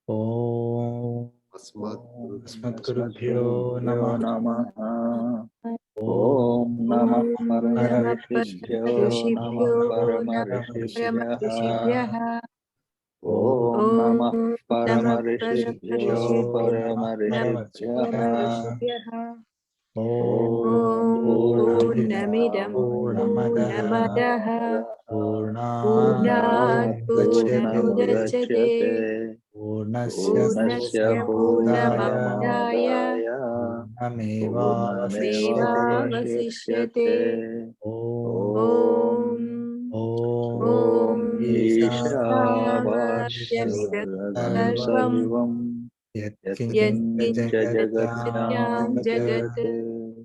Om Asmadgurubhyo Namah. Om Namah Paramrishibhyo Paramrishibhyo Paramrishibhyah. Om Namah Paramrishibhyo Paramrishibhyah. Om Purnamidam Purnamadaha Purnat Purnamudachyate Purnasya Purnamadaya Purnamevavasishyate. Om Ishavashyamidam sarvam Yatkincha jagatyan jagat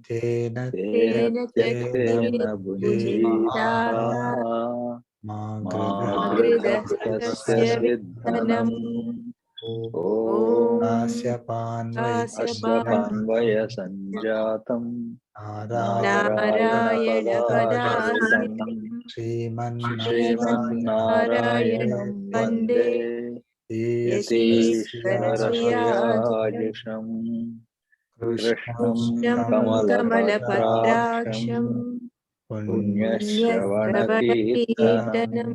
Tena tyaktena bhujitaha magridastasya vidhanam. Om asyapanvaya sanjatam narayana padashritam Srimannarayanam vande yatishvarasyajusham Krishnam kamalapatraksham punyashravanakirtanam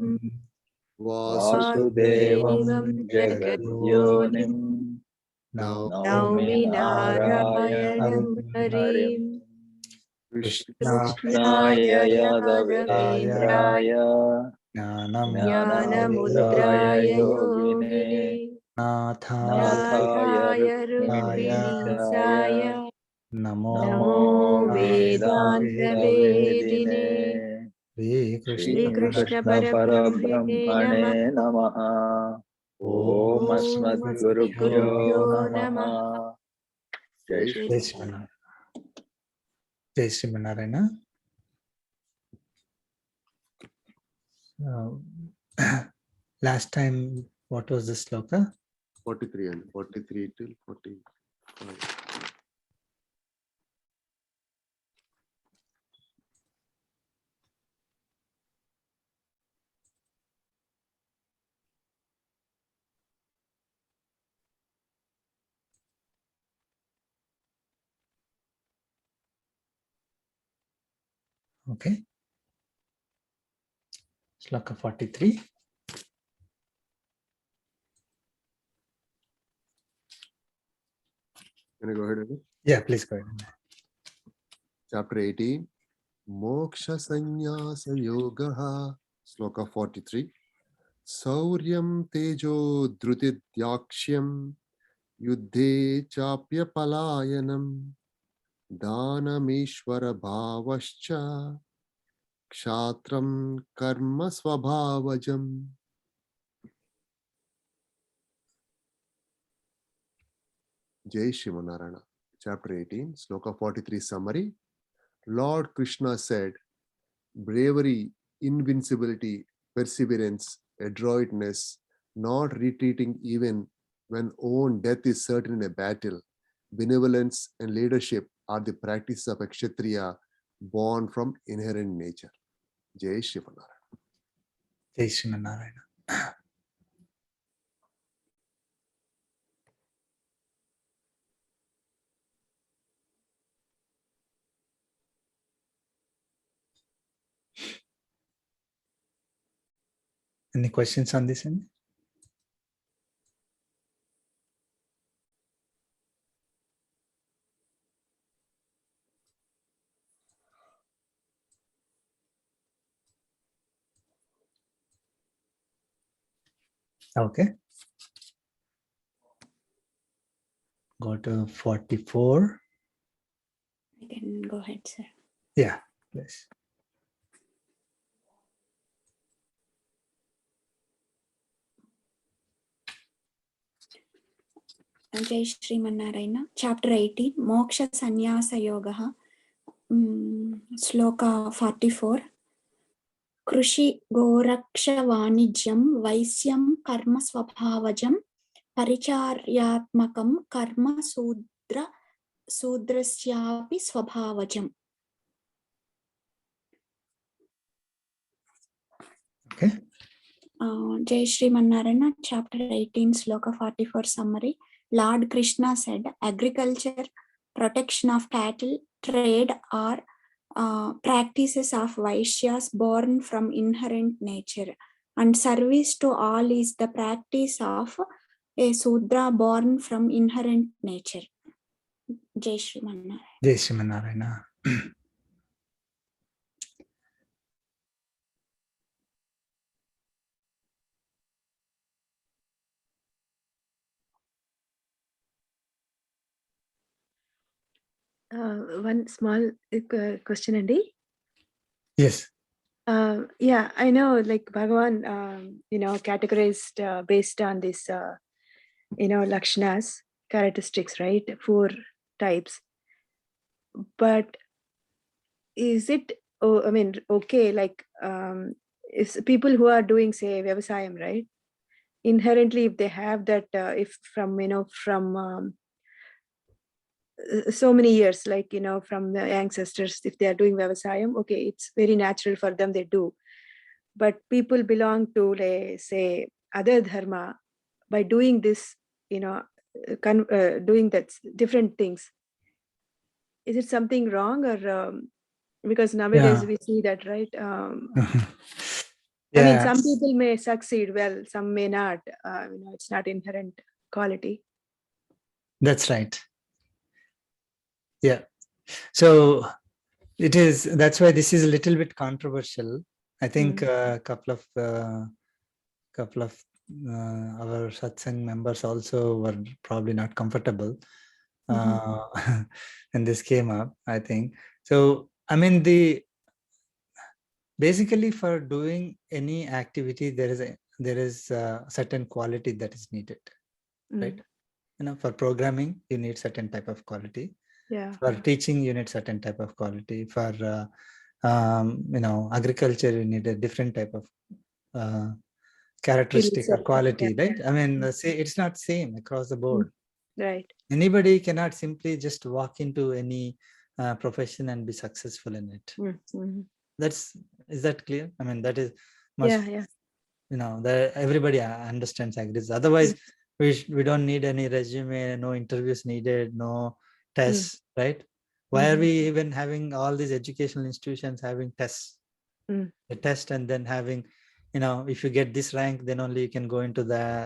Vasudevam jagadyonim Naumi Narayanam Harim Krishnaya Yadavendraya Jnanamudraya Yogine Nathaya Rukminikaaya Namo Vedanta Vedine Shri Krishna Parabrahmane Namaha. Om Asmadgurubhyo Namaha. Jai Shri Krishna. Jai Shri Narayana. Last time, what was the sloka? 43 and 43 till 45. Okay. Sloka 43. Can I go ahead? Yeah, please go ahead. Chapter 18. Moksha Sannyasa Yogaha. Sloka 43. Sauryam Tejo Drutidyakshyam Yuddhe Chapya Palayanam Dhanameshwara Bhavascha Kshatram Karma Swabhavajam. Jai Shivanarana. Chapter 18, Sloka 43 summary. Lord Krishna said, bravery, invincibility, perseverance, adroitness, not retreating even when own death is certain in a battle, benevolence and leadership are the practices of a Kshatriya born from inherent nature. Jai Shivanarana. Jai Shri Narayana. Any questions on this end? Okay. Go to 44. I can go ahead, sir. Yeah, please. Jai Shri Narayana. Chapter 18. Moksha Sannyasa Yogaha. Sloka 44. Krushi Goraksha Vanijyam Vaisyam Karma Swabhavajam Paricharyatmakam Karma Sudrasyapi Swabhavajam. Okay. Jai Srimanarayana, chapter 18, sloka 44 summary. Lord Krishna said, agriculture, protection of cattle, trade are practices of Vaishyas born from inherent nature, and service to all is the practice of a Sudra born from inherent nature. Jai Srimanarayana. Jai Srimanarayana. One small question, Andy. Yes. Yeah, I know, like Bhagavan, categorized based on this, lakshanas, characteristics, right? 4 types. But is it, okay, like, is people who are doing, say, Vyavasayam, right? Inherently, if they have that, if from, so many years, like, from the ancestors, if they are doing Vyavasayam, okay, it's very natural for them, they do. But people belong to, say, other dharma, by doing this, doing that different things, is it something wrong, or because nowadays Yeah. we see that, right? Yeah. I mean, some people may succeed well, some may not. It's not inherent quality. That's right. Yeah. So that's why this is a little bit controversial. I think a couple of our satsang members also were probably not comfortable and this came up, I think. So, I mean, basically for doing any activity, there is a certain quality that is needed, right? For programming, you need certain type of quality. Yeah. For teaching, you need certain type of quality. For agriculture, you need a different type of characteristic or quality, right? I mean, say it's not same across the board. Right. Anybody cannot simply just walk into any profession and be successful in it. Is that clear? I mean, that is must, that everybody understands, agrees. Otherwise, we don't need any resume, no interviews needed, no tests, right? Why are we even having all these educational institutions having tests? A test and then having, if you get this rank, then only you can go into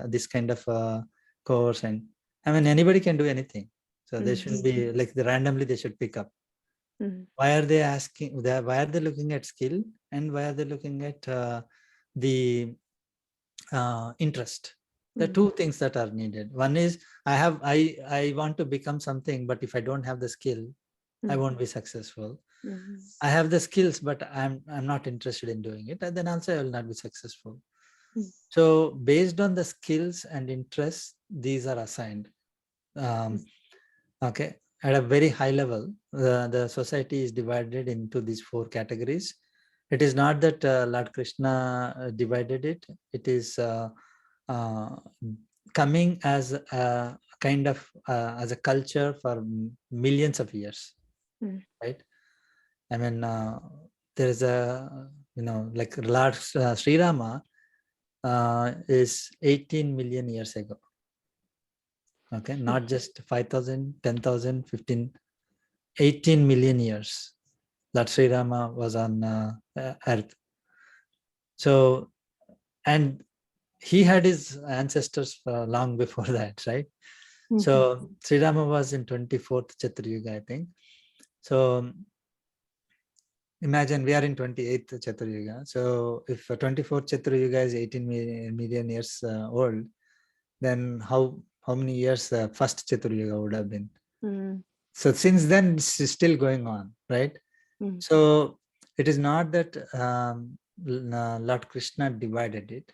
this kind of course. And I mean, anybody can do anything. So they shouldn't be like randomly they should pick up. Why are they asking? Why are they looking at skill, and why are they looking at the interest? There are two things that are needed. One is I want to become something, but if I don't have the skill, I won't be successful. I have the skills, but I'm not interested in doing it, and then also I will not be successful. So based on the skills and interests, these are assigned. Okay, at a very high level, the society is divided into these 4 categories. It is not that Lord Krishna divided it. It is coming as a kind of as a culture for millions of years, right? I mean, there is a, like Lord Sri Rama is 18 million years ago. Okay, not just 5,000, 10,000, 15, 18 million years that Sri Rama was on earth. So, and he had his ancestors long before that, right? So Sri Rama was in 24th Chaturayuga, I think. So imagine we are in 28th Chaturayuga. So if 24th Chaturayuga is 18 million years old, then how many years first Chaturayuga would have been? So since then, it's still going on, right? So it is not that Lord Krishna divided it,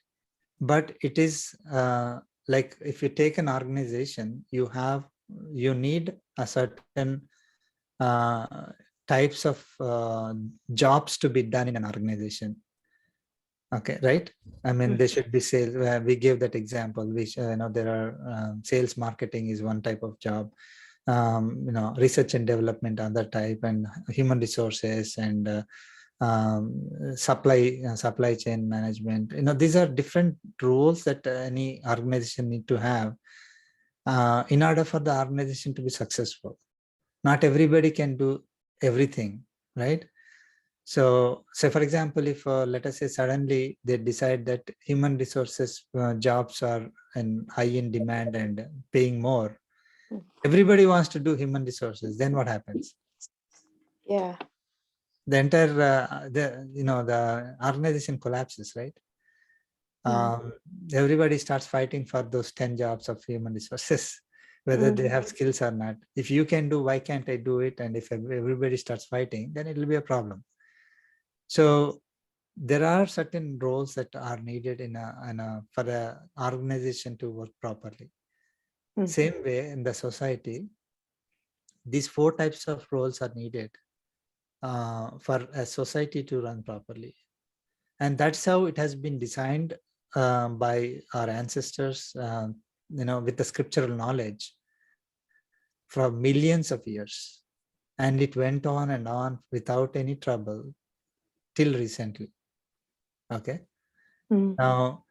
but it is like if you take an organization, you need a certain types of jobs to be done in an organization. Okay, right? I mean, they should be sales. We gave that example. Which there are sales, marketing is one type of job. Research and development other type, and human resources and supply chain management. These are different roles that any organization need to have in order for the organization to be successful. Not everybody can do everything, right? So for example, if let us say suddenly they decide that human resources jobs are high in demand and paying more, everybody wants to do human resources, then what happens? Yeah. The entire the organization collapses, right? Everybody starts fighting for those 10 jobs of human resources, whether they have skills or not. If you can do, why can't I do it? And if everybody starts fighting, then it will be a problem. So there are certain roles that are needed for the organization to work properly. Same way in the society, these 4 types of roles are needed for a society to run properly. And that's how it has been designed by our ancestors, with the scriptural knowledge for millions of years. And it went on and on without any trouble till recently. Okay. Now,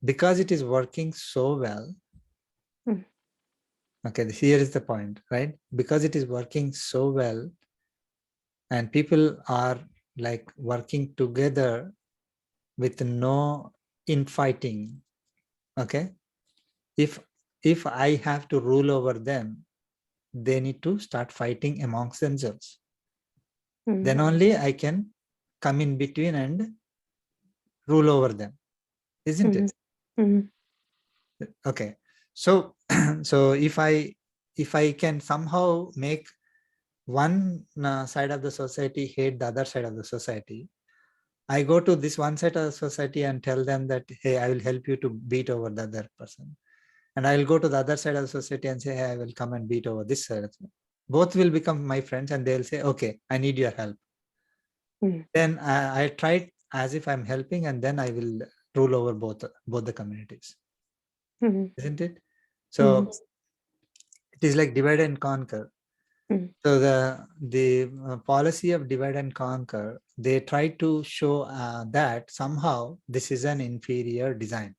because it is working so well, okay, here is the point, right? Because it is working so well and people are like working together with no infighting, okay? If I have to rule over them, they need to start fighting amongst themselves. Then only I can come in between and rule over them, isn't it? Okay. So so if I can somehow make one side of the society hate the other side of the society, I go to this one side of the society and tell them that, hey, I will help you to beat over the other person. And I will go to the other side of the society and say, hey, I will come and beat over this side. Both will become my friends and they'll say, okay, I need your help. Then I try as if I'm helping, and then I will rule over both the communities. Isn't it? So it is like divide and conquer. So the policy of divide and conquer, they try to show that somehow this is an inferior design,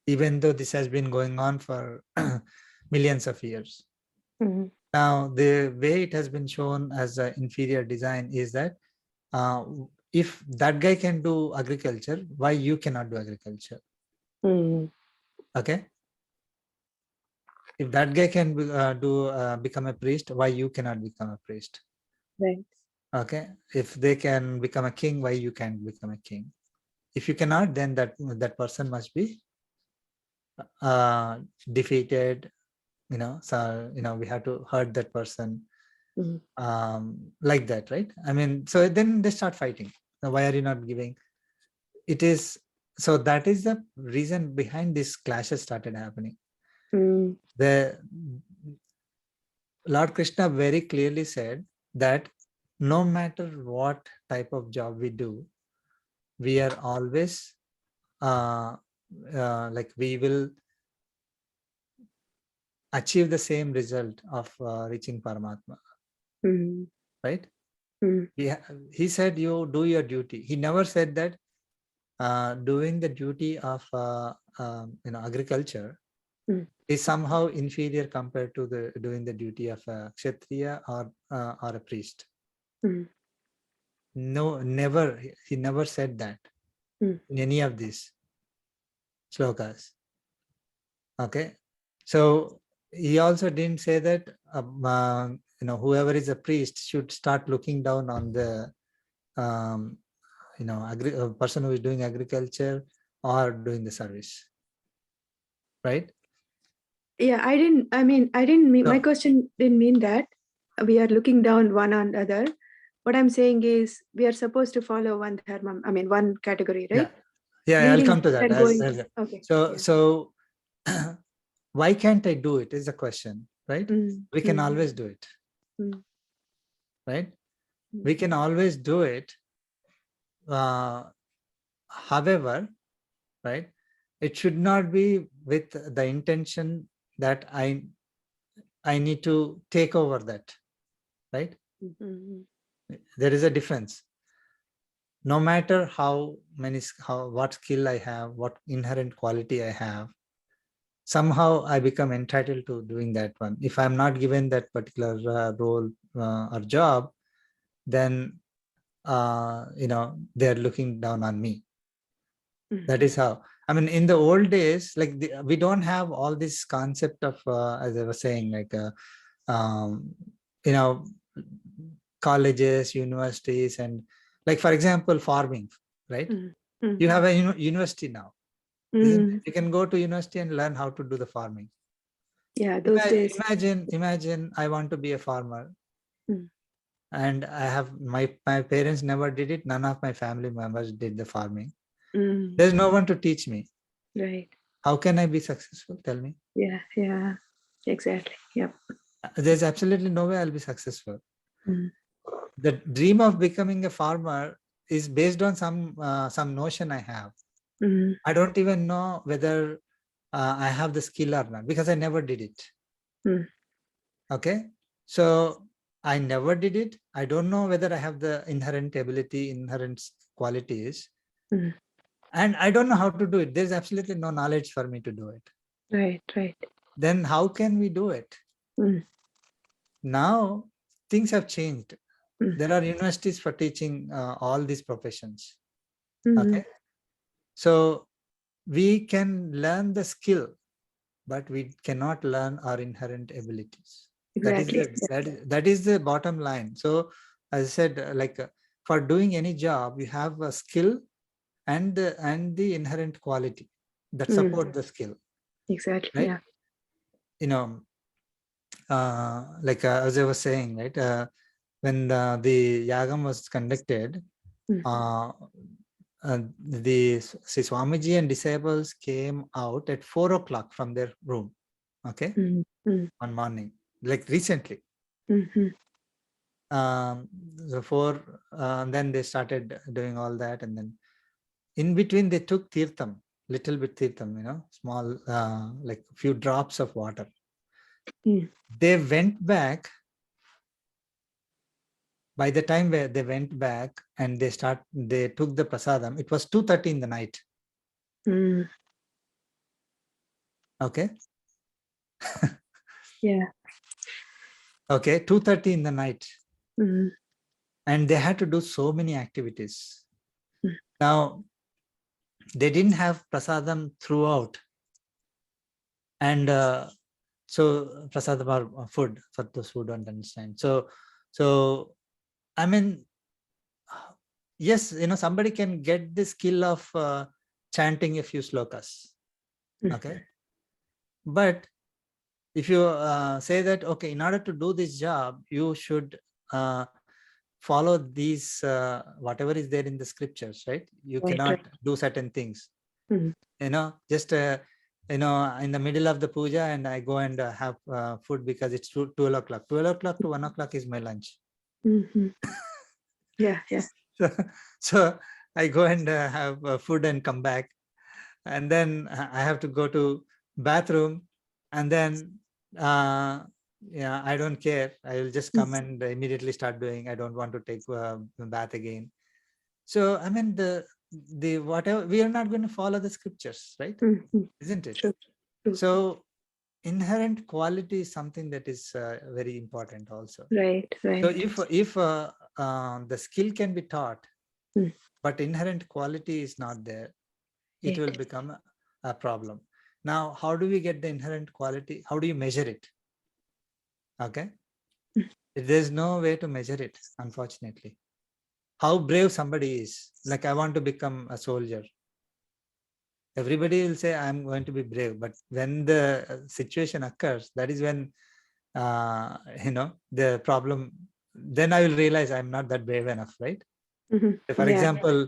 even though this has been going on for millions of years. Now, the way it has been shown as an inferior design is that if that guy can do agriculture, why you cannot do agriculture? Okay. If that guy can become a priest, why you cannot become a priest? Right. Okay. If they can become a king, why you can't become a king? If you cannot, then that person must be defeated. So we have to hurt that person, like that, right? I mean, so then they start fighting. Now, why are you not giving? It is so that is the reason behind this clashes started happening. The Lord Krishna very clearly said that no matter what type of job we do, we are always like we will achieve the same result of reaching Paramatma, right? He said, you do your duty. He never said that doing the duty of agriculture is somehow inferior compared to doing the duty of a kshatriya or a priest. No, never. He never said that in any of these slokas. Okay, so he also didn't say that whoever is a priest should start looking down on the person who is doing agriculture or doing the service, right? Yeah, I didn't mean, No. my question didn't mean that we are looking down one on the other. What I'm saying is we are supposed to follow one dharma, one category, right? Yeah, I'll come to that. Okay. So why can't I do it is a question, right? We can always do it, right? We can always do it. However, right, it should not be with the intention that I I need to take over that, right? There is a difference. No matter what skill I have, what inherent quality I have, somehow I become entitled to doing that one. If I'm not given that particular role or job, then they're looking down on me. That is how. I mean, in the old days, like we don't have all this concept of, as I was saying, like colleges, universities, and like, for example, farming, right? You have a university now. You can go to university and learn how to do the farming. Yeah, those days. Imagine I want to be a farmer, and I have my parents never did it. None of my family members did the farming. There's no one to teach me. Right. How can I be successful? Tell me. Yeah, exactly. Yep. There's absolutely no way I'll be successful. The dream of becoming a farmer is based on some notion I have. I don't even know whether I have the skill or not, because I never did it. Okay, so I never did it. I don't know whether I have the inherent ability, inherent qualities, and I don't know how to do it. There's absolutely no knowledge for me to do it. Right. Then how can we do it? Now things have changed. There are universities for teaching all these professions. Okay, so we can learn the skill, but we cannot learn our inherent abilities. Exactly. That is the bottom line. So as I said, for doing any job, you have a skill and the inherent quality that support the skill. Exactly. Right? Yeah. As I was saying, right, when the yagam was conducted, the Swamiji and disciples came out at 4 o'clock from their room. Okay, one morning, like recently. Then they started doing all that, and then in between they took tirtham, little bit tirtham, small, like a few drops of water. They went back. By the time they went back and they took the prasadam, it was 2:30 in the night. Okay. Yeah. Okay, 2:30 in the night. And they had to do so many activities. Now, they didn't have prasadam throughout. And so prasadam are food, for those who don't understand. So I mean, yes, somebody can get the skill of chanting a few slokas. Okay. But if you say that, okay, in order to do this job, you should follow these, whatever is there in the scriptures, right? You cannot do certain things. Just in the middle of the puja, and I go and have food because it's 12 o'clock. 12 o'clock to 1 o'clock is my lunch. Yeah. So I go and have food and come back, and then I have to go to bathroom, and then I don't care. I will just come and immediately start doing. I don't want to take a bath again. So I mean, the whatever, we are not going to follow the scriptures, right? Isn't it? True. So inherent quality is something that is very important also. Right. So if the skill can be taught, but inherent quality is not there, it will become a problem. Now, how do we get the inherent quality? How do you measure it? Okay. There's no way to measure it, unfortunately. How brave somebody is. Like, I want to become a soldier. Everybody will say, I'm going to be brave. But when the situation occurs, that is when, the problem, then I will realize I'm not that brave enough, right? For example,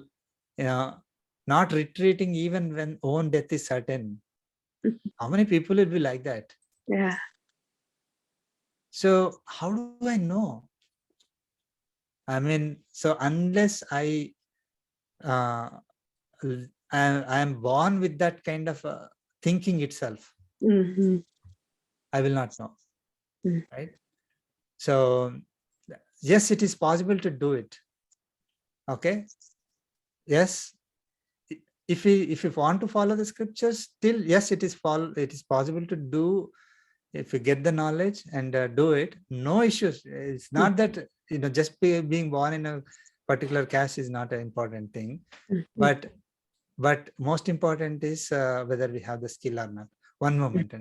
not retreating even when own death is certain. How many people will be like that? Yeah. So how do I know? I mean, so unless I am born with that kind of thinking itself, I will not know. right? So yes, it is possible to do it. Okay. Yes. If we want to follow the scriptures, still yes, it is possible to do if you get the knowledge and do it. No issues. It's not that just being born in a particular caste is not an important thing, but most important is whether we have the skill or not. One moment.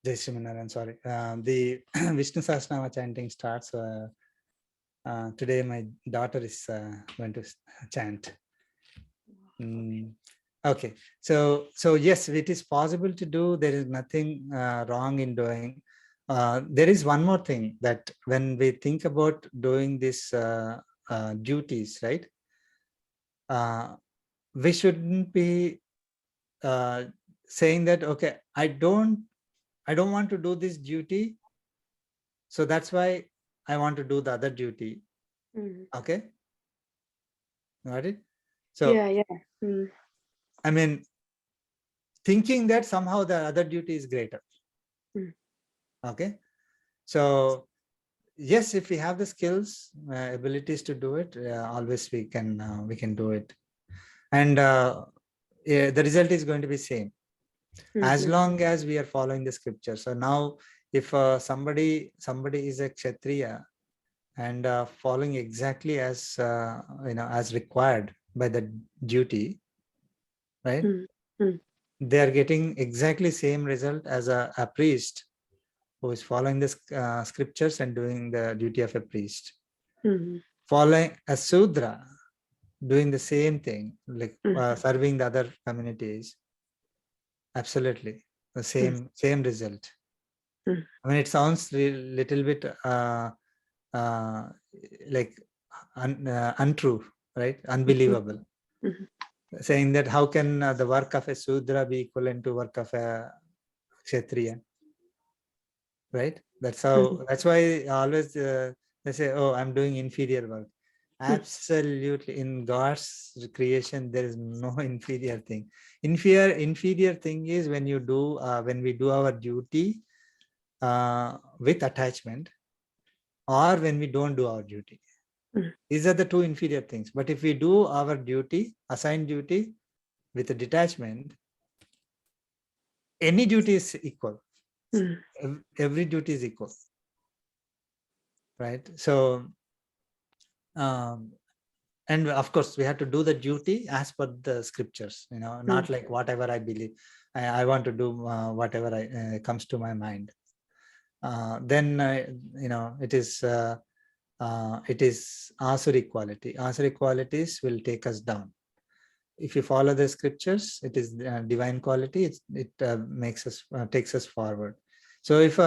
Jai Shri Manaran, sorry. The Vishnu Sahasranama chanting starts. Today my daughter is going to chant. Okay, so yes, it is possible to do. There is nothing wrong in doing. There is one more thing, that when we think about doing these duties, right? We shouldn't be saying that, okay, I don't want to do this duty, so that's why I want to do the other duty. Okay, got it? So I mean, thinking that somehow the other duty is greater. Okay, so yes, if we have the skills, abilities to do it, always we can do it, and the result is going to be same, as long as we are following the scripture. So now, if somebody is a Kshatriya and following exactly as as required by the duty, right? They are getting exactly same result as a priest who is following the scriptures and doing the duty of a priest. Following a Sudra, doing the same thing, like serving the other communities, absolutely the same result. I mean, it sounds little bit like untrue, right? Unbelievable. Saying that how can the work of a Sudra be equivalent to work of a Kshatriya, right? That's why always they say, oh, I'm doing inferior work. Absolutely, in God's creation there is no inferior thing. Inferior thing is when we do our duty with attachment, or when we don't do our duty. These are the two inferior things. But if we do our duty, assigned duty, with a detachment, any duty is equal. Every duty is equal, right? So and of course we have to do the duty as per the scriptures, not like whatever I believe. I want to do whatever comes to my mind. Then it is asuric quality. Asuric qualities will take us down. If you follow the scriptures, it is divine quality. It takes us forward. So if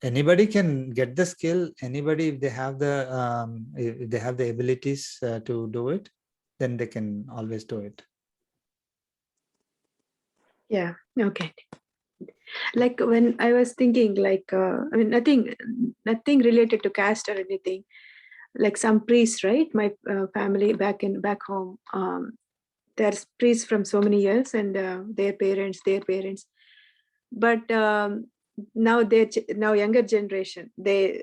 anybody can get the skill, anybody, if they have the abilities to do it, then they can always do it. Yeah. Okay. Like when I was thinking, like I mean, nothing related to caste or anything. Like some priests, right? My family back home, there's priests from so many years, and their parents, but now younger generation, they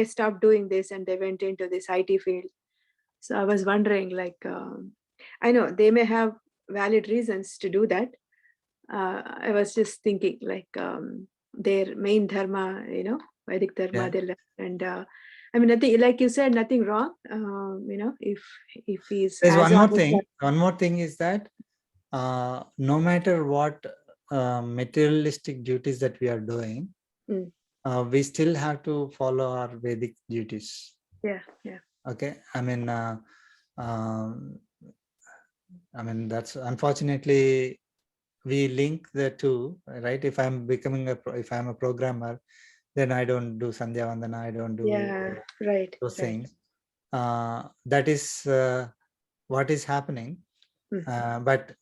stopped doing this and they went into this IT field. So I was wondering, like I know they may have valid reasons to do that. I was just thinking, like their main dharma, Vedic dharma, they left, and I mean, nothing, like you said, nothing wrong. If he's. There's one more thing. One more thing is that no matter what materialistic duties that we are doing, we still have to follow our Vedic duties. Yeah. Okay, I mean, that's unfortunately we link the two, right? If I'm a programmer, then I don't do Sandhya Vandana, I don't do those things. That is what is happening. But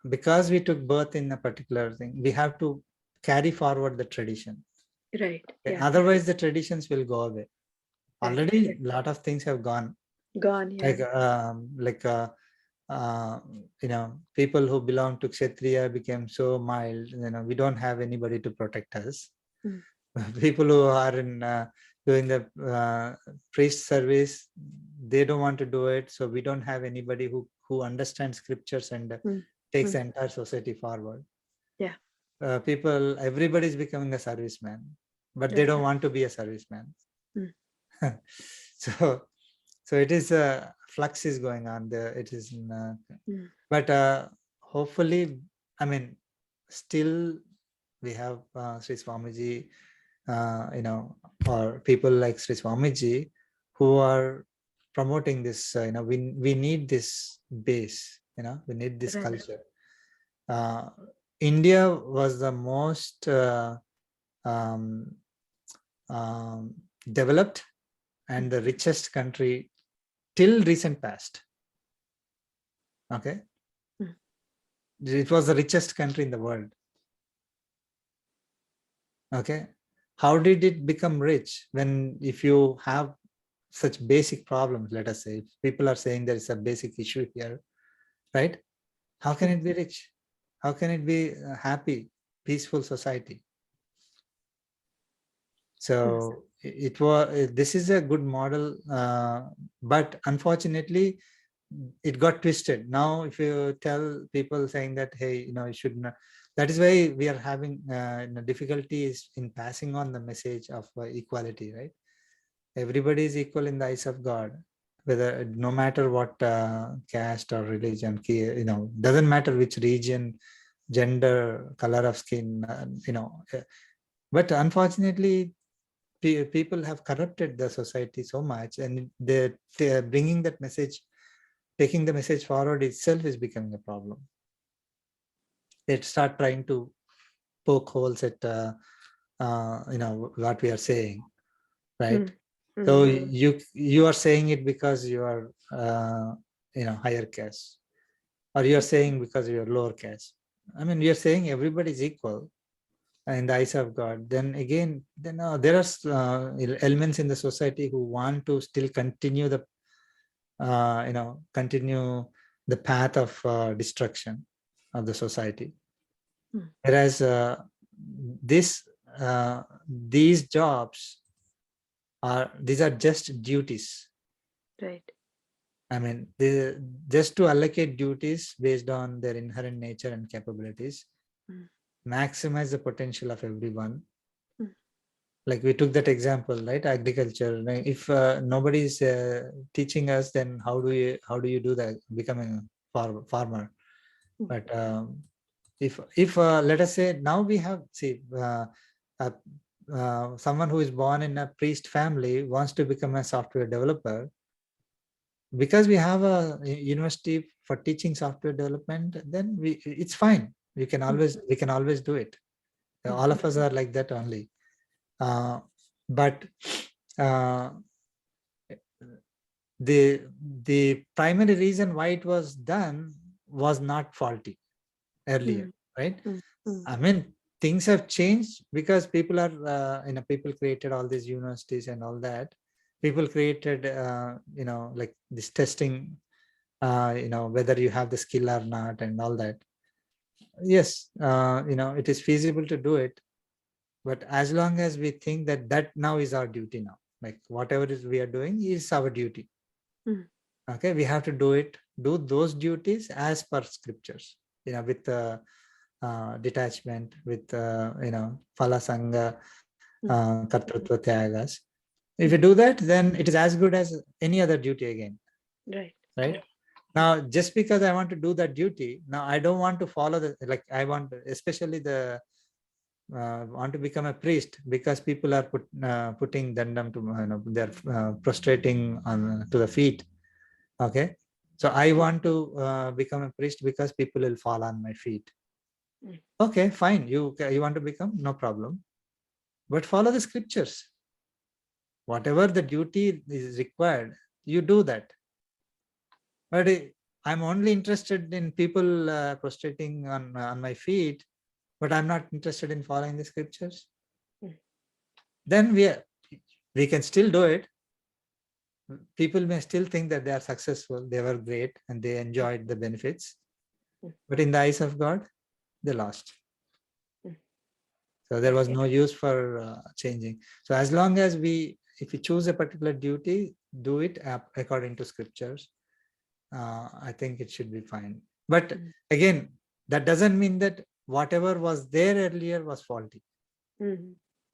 because we took birth in a particular thing, we have to carry forward the tradition. Right. Okay? Otherwise, the traditions will go away. Already, a lot of things have gone. Yeah. People who belong to Kshatriya became so mild. We don't have anybody to protect us. People who are in doing the priest service, they don't want to do it. So we don't have anybody who understands scriptures and takes the entire society forward. Yeah. Everybody is becoming a serviceman, but they don't want to be a serviceman. So it is a flux is going on there. It is, but hopefully, still we have Sri Swamiji, or people like Sri Swamiji who are promoting this. We need this base. We need this culture. India was the most developed and the richest country till recent past. Okay, it was the richest country in the world. Okay, how did it become rich? If you have such basic problems, let us say, if people are saying there is a basic issue here, right? How can it be rich? How can it be a happy, peaceful society? So this is a good model, but unfortunately, it got twisted. Now, if you tell people saying that, hey, you should not, that is why we are having difficulties in passing on the message of equality, right? Everybody is equal in the eyes of God, whether no matter what caste or religion, doesn't matter which region, gender, color of skin, but unfortunately, people have corrupted the society so much, and they're bringing that message, taking the message forward itself is becoming a problem. They start trying to poke holes at what we are saying, right? So you are saying it because you are higher caste, or you are saying because you are lower caste. We are saying everybody is equal in the eyes of God. Then again, there are elements in the society who want to still continue the the path of destruction of the society. Whereas these jobs these are just duties. Right. Just to allocate duties based on their inherent nature and capabilities, maximize the potential of everyone. Like we took that example, right? Agriculture. If nobody is teaching us, then how do you do that? Becoming a farmer. But if let us say now we have someone who is born in a priest family wants to become a software developer, because we have a university for teaching software development, then it's fine. We can always do it. All of us are like that only. But the primary reason why it was done was not faulty earlier, right? Things have changed because people are people created all these universities and all that. People created like this testing, whether you have the skill or not and all that. Yes, it is feasible to do it, but as long as we think that now is our duty now, like whatever we are doing is our duty. Okay, we have to do those duties as per scriptures, with detachment, with phala sangha, kartrutva tyagas. If you do that, then it is as good as any other duty again. Right. Right. Now, just because I want to do that duty, now I don't want to follow the, like I want, especially the, want to become a priest because people are putting dandam to, they're prostrating on to the feet. Okay. So I want to become a priest because people will fall on my feet. Okay, fine. You want to become, no problem. But follow the scriptures. Whatever the duty is required, you do that. But I'm only interested in people prostrating on my feet, but I'm not interested in following the scriptures. Then we can still do it. People may still think that they are successful, they were great, and they enjoyed the benefits. But in the eyes of God, they lost. So there was no use for changing. So as long as if we choose a particular duty, do it according to scriptures, I think it should be fine. But again, that doesn't mean that whatever was there earlier was faulty.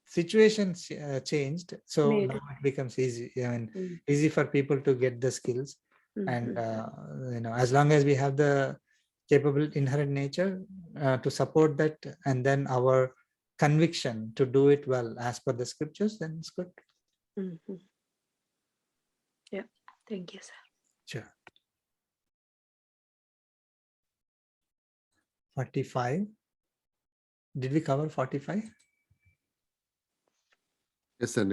Situations changed, so now it becomes easy. I mean, easy for people to get the skills, and as long as we have the capable inherent nature to support that, and then our conviction to do it well as per the scriptures, then it's good. Yeah, thank you, sir. Sure. 45. Did we cover 45? Yes, sir.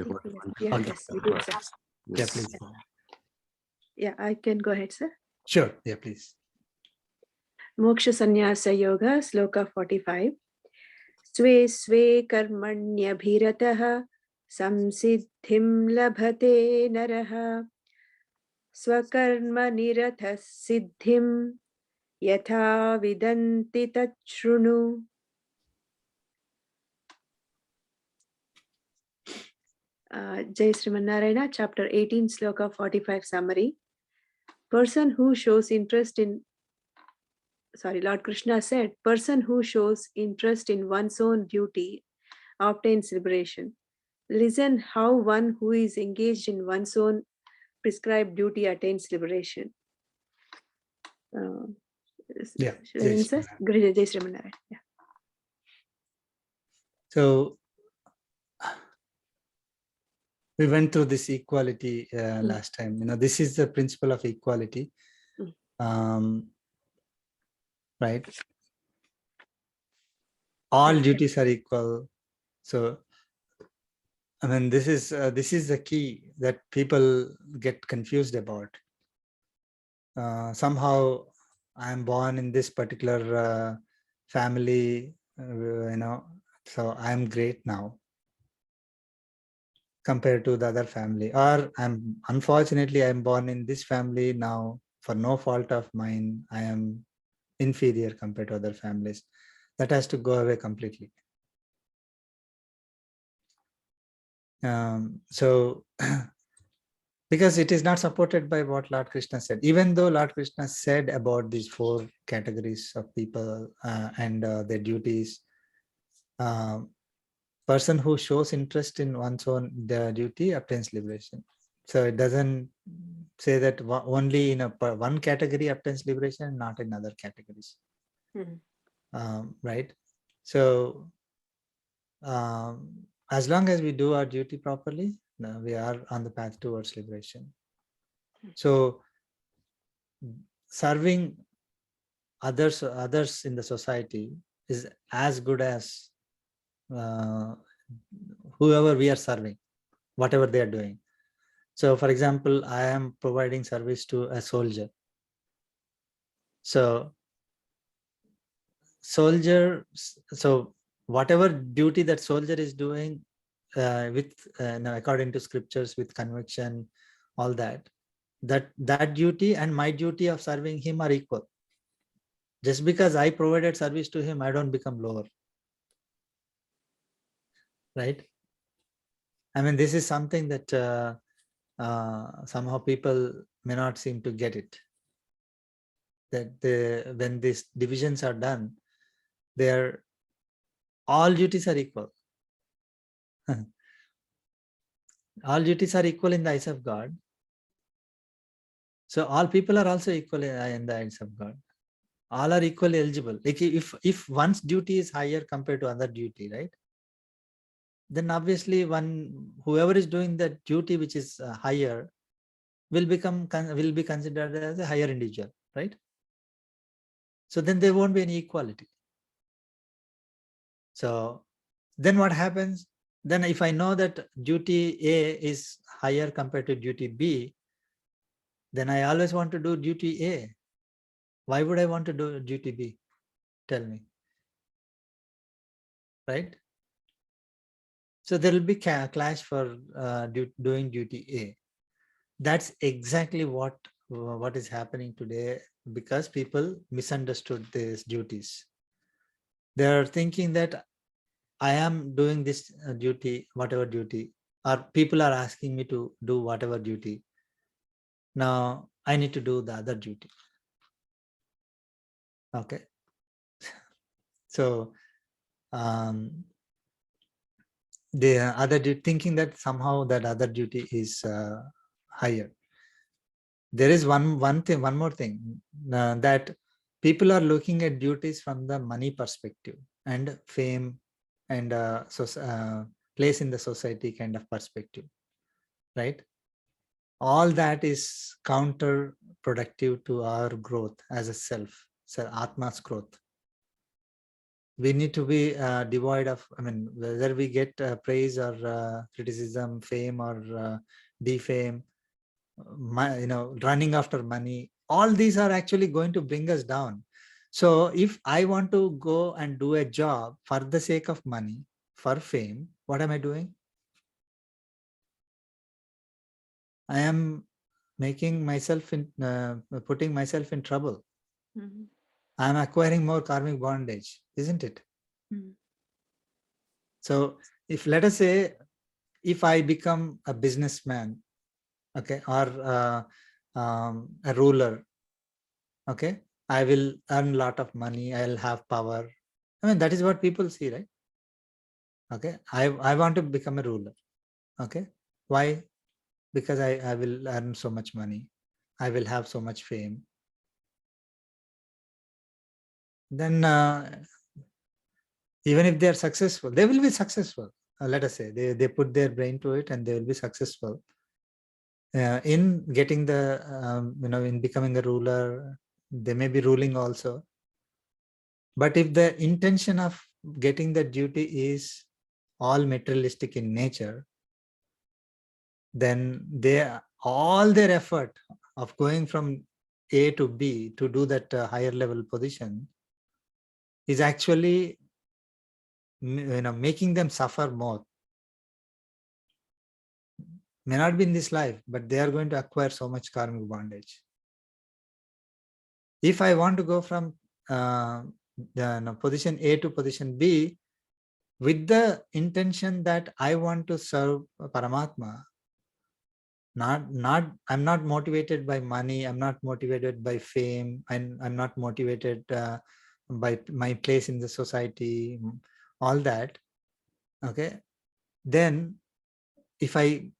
Yeah, yes, we did, sir. Yeah, please. Yeah, I can go ahead, sir. Sure. Yeah, please. Moksha Sannyasa Yoga, Sloka 45. Sve sve karmanyabhiratah samsiddhim labhate naraha swakarma nirathah siddhim yatha vidanti tachrunu. Jai Sriman Narayana, chapter 18, sloka 45 summary. Person who shows interest in, Lord Krishna said, person who shows interest in one's own duty obtains liberation. Listen how one who is engaged in one's own prescribed duty attains liberation. Yeah. Should I answer? Jai Sriman Narayana. Yeah. So we went through this equality last time. This is the principle of equality. Right? All duties are equal. So, I mean, this is the key that people get confused about. Somehow, I am born in this particular family, so I am great now compared to the other family. Or unfortunately, I'm born in this family now for no fault of mine. I am inferior compared to other families. That has to go away completely. So because it is not supported by what Lord Krishna said, even though Lord Krishna said about these 4 categories of people and their duties, person who shows interest in one's own duty obtains liberation. So it doesn't say that only in one category obtains liberation, not in other categories. Right? So as long as we do our duty properly, we are on the path towards liberation. So serving others in the society is as good as whoever we are serving, whatever they are doing. So for example, I am providing service to a soldier. So whatever duty that soldier is doing with according to scriptures, with conviction, all that duty and my duty of serving him are equal. Just because I provided service to him, I don't become lower. Right? I mean, this is something that somehow people may not seem to get it. That when these divisions are done, all duties are equal. All duties are equal in the eyes of God. So all people are also equally in the eyes of God. All are equally eligible. Like if one's duty is higher compared to other duty, right? Then obviously whoever is doing that duty which is higher will be considered as a higher individual, right? So then there won't be any equality. So then what happens? Then if I know that duty A is higher compared to duty B, then I always want to do duty A. Why would I want to do duty B? Tell me. Right? So there will be clash for doing duty A. That's exactly what is happening today, because people misunderstood these duties. They are thinking that I am doing this duty, whatever duty, or people are asking me to do whatever duty. Now I need to do the other duty. Okay. So the other duty, thinking that somehow that other duty is higher. There is one more thing, that people are looking at duties from the money perspective and fame and place in the society kind of perspective, right? All that is counterproductive to our growth as a self, so Atma's growth. We need to be devoid of, whether we get praise or criticism, fame or defame, running after money, all these are actually going to bring us down. So if I want to go and do a job for the sake of money, for fame, what am I doing? I am making myself putting myself in trouble. Mm-hmm. I am acquiring more karmic bondage, isn't it? Mm-hmm. So if, let us say, if I become a businessman, okay, or a ruler, okay, I will earn a lot of money, I'll have power. That is what people see, right? Okay, I want to become a ruler. Okay, why? Because I will earn so much money, I will have so much fame. Then even if they are successful, they will be successful. Let us say they put their brain to it and they will be successful in getting the, in becoming a ruler. They may be ruling also. But if the intention of getting the duty is all materialistic in nature, then all their effort of going from A to B to do that higher level position is actually making them suffer more. May not be in this life, but they are going to acquire so much karmic bondage. If I want to go from position A to position B with the intention that I want to serve Paramatma, I'm not motivated by money, I'm not motivated by fame, I'm not motivated by my place in the society, all that. Okay, then if I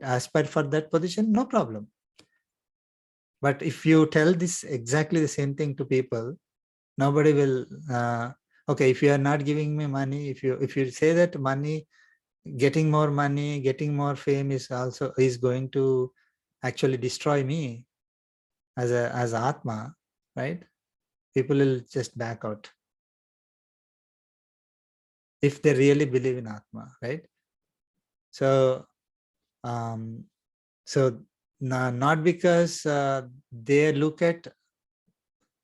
aspire for that position, no problem. But if you tell this exactly the same thing to people, nobody will. Okay, if you are not giving me money, if you say that money, getting more money, getting more fame is going to actually destroy me as Atma, right? People will just back out if they really believe in Atma, right? So not because they look at,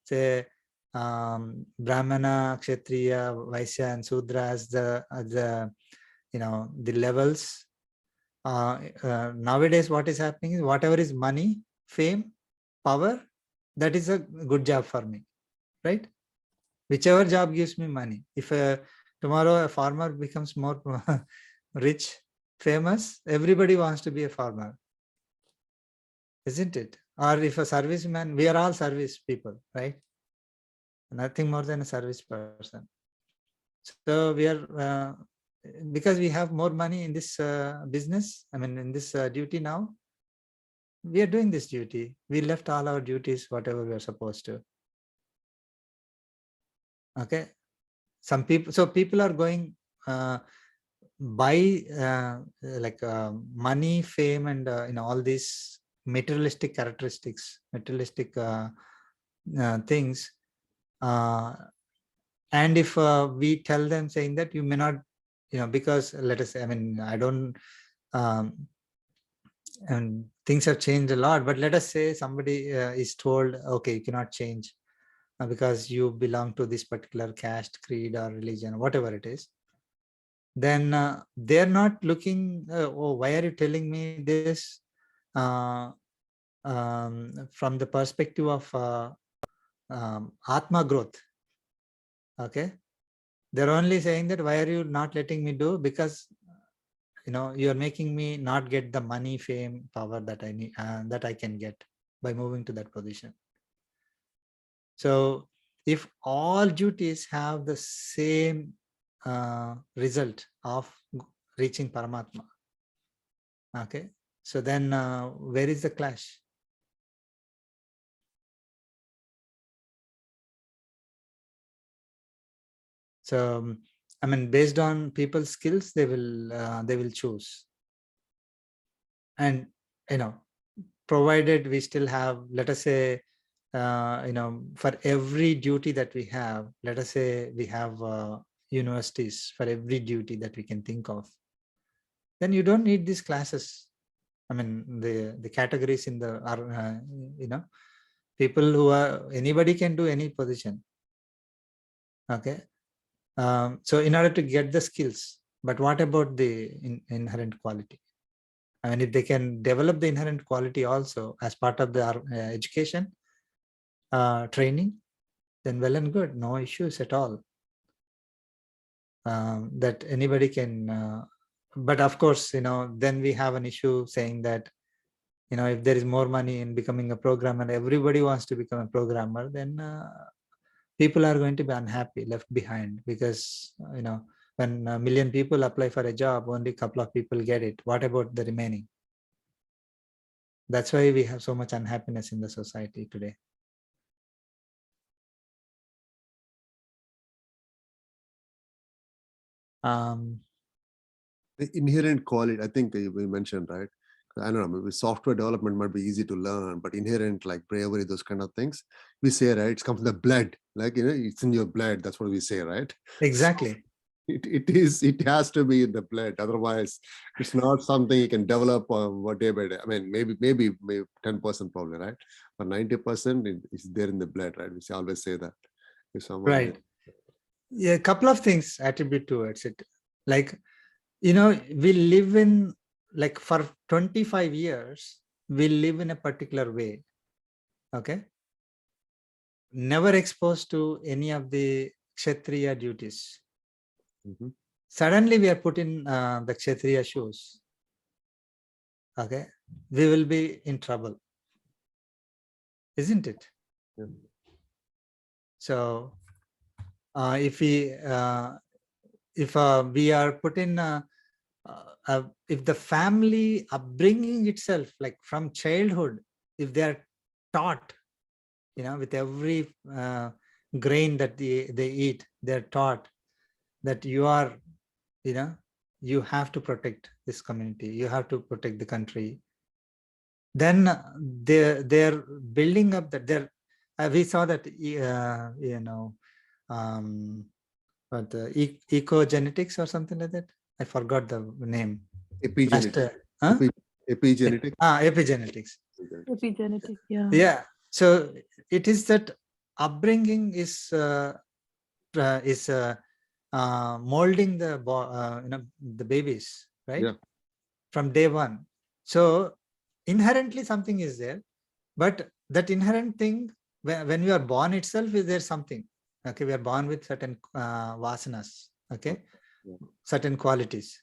say, Brahmana, Kshatriya, Vaishya, and Sudra as the levels. Nowadays, what is happening is whatever is money, fame, power, that is a good job for me, right? Whichever job gives me money. If tomorrow a farmer becomes more rich, famous, everybody wants to be a farmer, isn't it? Or if a serviceman, we are all service people, right? Nothing more than a service person. So we are, because we have more money in this business, in this duty now, we are doing this duty. We left all our duties, whatever we are supposed to. Okay. Some people, so people are going by money, fame, and all these materialistic characteristics, materialistic things. And if we tell them saying that you may not, because let us say, I mean, I don't, and things have changed a lot, but let us say somebody is told, okay, you cannot change because you belong to this particular caste, creed, or religion, whatever it is. Then they're not looking, oh, why are you telling me this from the perspective of Atma growth. Okay. They're only saying that, why are you not letting me do? Because, you're making me not get the money, fame, power that I need, that I can get by moving to that position. So if all duties have the same result of reaching Paramatma, okay, so then where is the clash? So I mean, based on people's skills, they will choose. And provided we still have, let us say, for every duty that we have, let us say we have universities for every duty that we can think of, then you don't need these classes. I mean, the categories in the are, people who are, anybody can do any position. Okay. So in order to get the skills, but what about the inherent quality? I mean, if they can develop the inherent quality also as part of their education, training, then well and good, no issues at all. That anybody can, but of course, then we have an issue saying that, if there is more money in becoming a programmer, everybody wants to become a programmer, then people are going to be unhappy, left behind, because, when a million people apply for a job, only a couple of people get it. What about the remaining? That's why we have so much unhappiness in the society today. The inherent quality, I think we mentioned, right? I don't know, maybe software development might be easy to learn, but inherent, like bravery, those kind of things, we say, right? It's come from the blood, like, it's in your blood. That's what we say, right? Exactly. So it has to be in the blood. Otherwise, it's not something you can develop day by day. I mean, maybe 10% probably, right? But 90% is there in the blood, right? We always say that. If someone, right. Yeah, a couple of things attribute towards it. Like, we live in, like, for 25 years, we live in a particular way. Okay. Never exposed to any of the Kshatriya duties. Suddenly we are put in the Kshatriya shoes. Okay. We will be in trouble. Isn't it? Yeah. So if we are put in, if the family upbringing itself, like from childhood, if they are taught, with every grain that they eat, they're taught that you are, you have to protect this community, you have to protect the country. Then they're building up that we saw that, but ecogenetics or something like that. I forgot the name. Epigenetics. Epigenetics. Epigenetics. Epigenetics, yeah. Yeah. So it is that upbringing is molding the babies, right? Yeah. From day one. So inherently something is there, but that inherent thing, when we are born itself, is there something? Okay, we are born with certain vasanas. Okay, yeah. Certain qualities.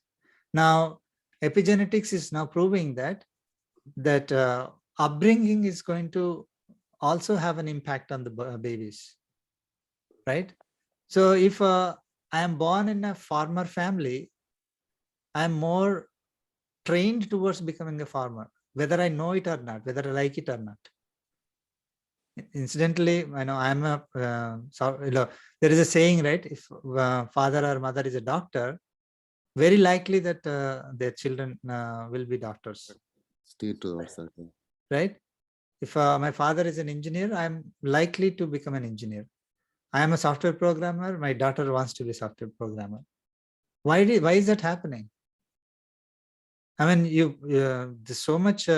Now, epigenetics is now proving that upbringing is going to also have an impact on the babies, right? So if I am born in a farmer family, I am more trained towards becoming a farmer. whether I know it or not, whether I like it or not. Incidentally, I know I'm a, there is a saying, right? If father or mother is a doctor, very likely that their children will be doctors. Stay to ourselves. Right? If my father is an engineer, I'm likely to become an engineer. I am a software programmer. My daughter wants to be a software programmer. Why is that happening? I mean, there's so much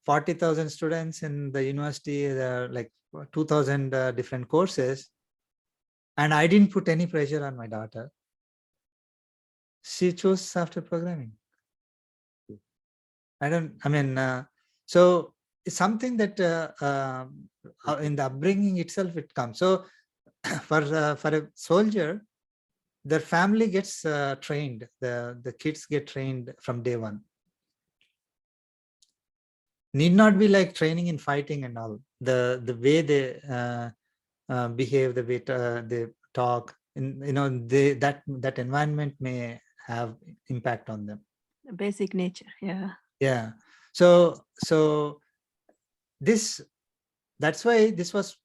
40,000 students in the university, like 2,000 different courses. And I didn't put any pressure on my daughter. She chose software programming. So it's something that in the upbringing itself, it comes. So for a soldier, their family gets trained. The kids get trained from day one. Need not be like training in fighting and all. The way they behave, the way they talk, that environment may have impact on them. Basic nature, yeah. Yeah. So that's why this was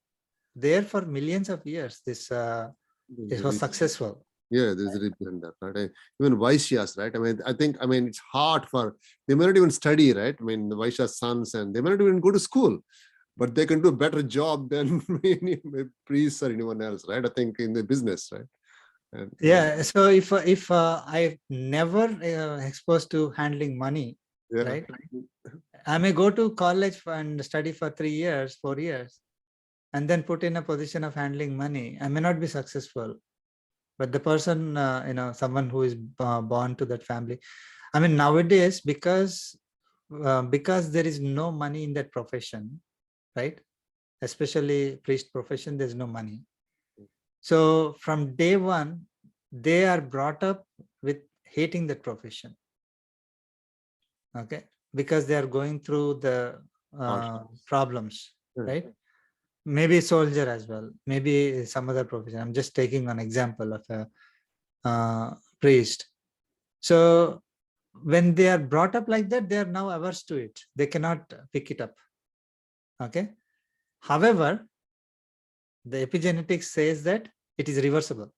there for millions of years. This was successful. Yeah, there's a reason in that, right? Even Vaishyas, right? I think it's hard for, they may not even study, right? The Vaishya's sons, and they may not even go to school, but they can do a better job than any priests or anyone else, right? I think in the business, right? And, yeah. So if I've never exposed to handling money, yeah. Right? I may go to college and study for 3 years, 4 years, and then put in a position of handling money. I may not be successful, but the person, someone who is born to that family. I mean, nowadays, because there is no money in that profession, right? Especially priest profession, there's no money. So from day one, they are brought up with hating that profession. Okay, because they are going through the problems, right? Maybe soldier as well, maybe some other profession. I'm just taking an example of a priest. So when they are brought up like that, they are now averse to it. They cannot pick it up. Okay. However, the epigenetics says that it is reversible.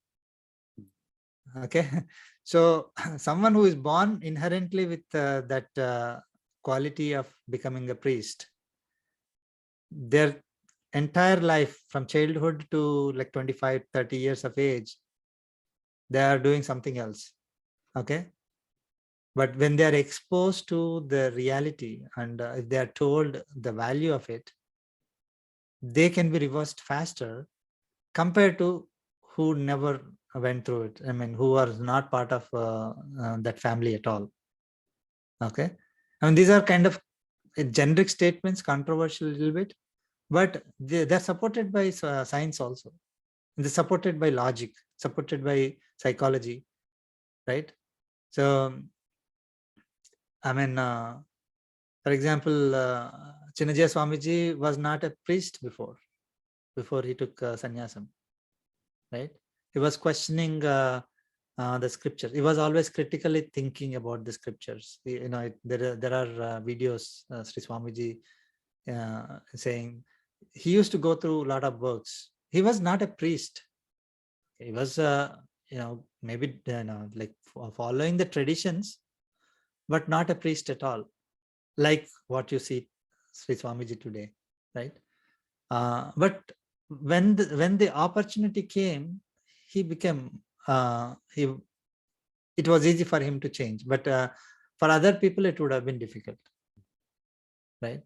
Okay. So someone who is born inherently with that quality of becoming a priest, their entire life from childhood to like 25, 30 years of age, they are doing something else. Okay. But when they are exposed to the reality and if they are told the value of it, they can be reversed faster compared to who never went through it. I mean, who was not part of that family at all. Okay. I mean, these are kind of generic statements, controversial a little bit, but they're supported by science also. And they're supported by logic, supported by psychology, right? So, I mean, for example, Chinnajaya Swamiji was not a priest before he took sannyasam, right? He was questioning the scriptures. He was always critically thinking about the scriptures. There are videos, Sri Swamiji saying he used to go through a lot of books. He was not a priest. He was, maybe like following the traditions, but not a priest at all, like what you see Sri Swamiji today, right? But when the opportunity came, he became it was easy for him to change, but for other people it would have been difficult, right?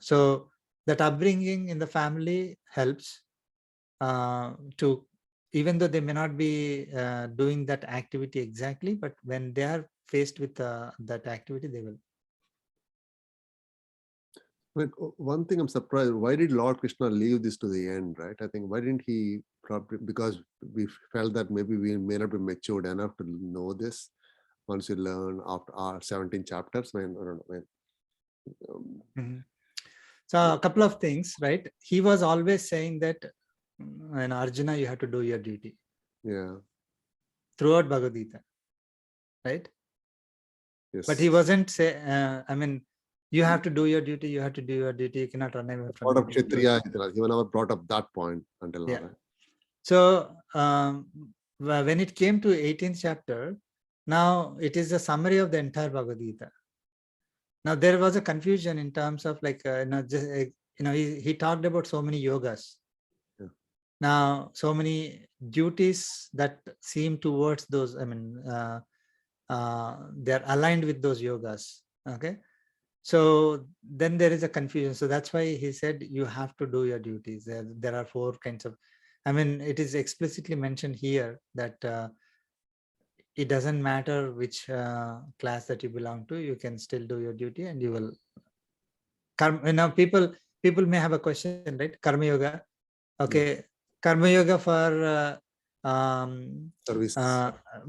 So that upbringing in the family helps to, even though they may not be doing that activity exactly, but when they are faced with that activity, they will. But one thing I'm surprised, why did Lord Krishna leave this to the end, right? I think, why didn't he probably, because we felt that maybe we may not be matured enough to know this once you learn after our 17 chapters. So a couple of things, right? He was always saying that, and Arjuna, you have to do your duty. Yeah. Throughout Bhagavad Gita, right? Yes. But he wasn't say, You have to do your duty. You have to do your duty. You cannot run away from Brought up your duty. Kshatriya, he never brought up that point until now. Yeah. Right? So when it came to 18th chapter, now it is a summary of the entire Bhagavad Gita. Now there was a confusion in terms of like he talked about so many yogas. Yeah. Now so many duties that seem towards those. I mean, they're aligned with those yogas. Okay. So then there is a confusion. So that's why he said you have to do your duties. There are 4 kinds of. I mean, it is explicitly mentioned here that it doesn't matter which class that you belong to. You can still do your duty, and you will. People may have a question, right? Karma yoga. Okay, Karma yoga for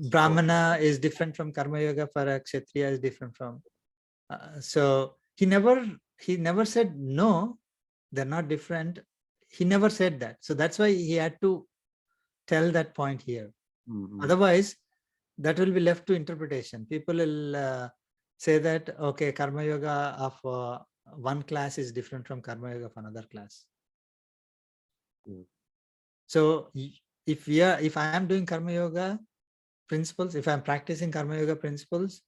Brahmana is different from Karma yoga for a Kshatriya is different from. So he never said no, they're not different. He never said that. So that's why he had to tell that point here. Otherwise, that will be left to interpretation. People will say that, okay, Karma yoga of one class is different from Karma yoga of another class. So if I am doing Karma yoga principles, if I'm practicing Karma yoga principles,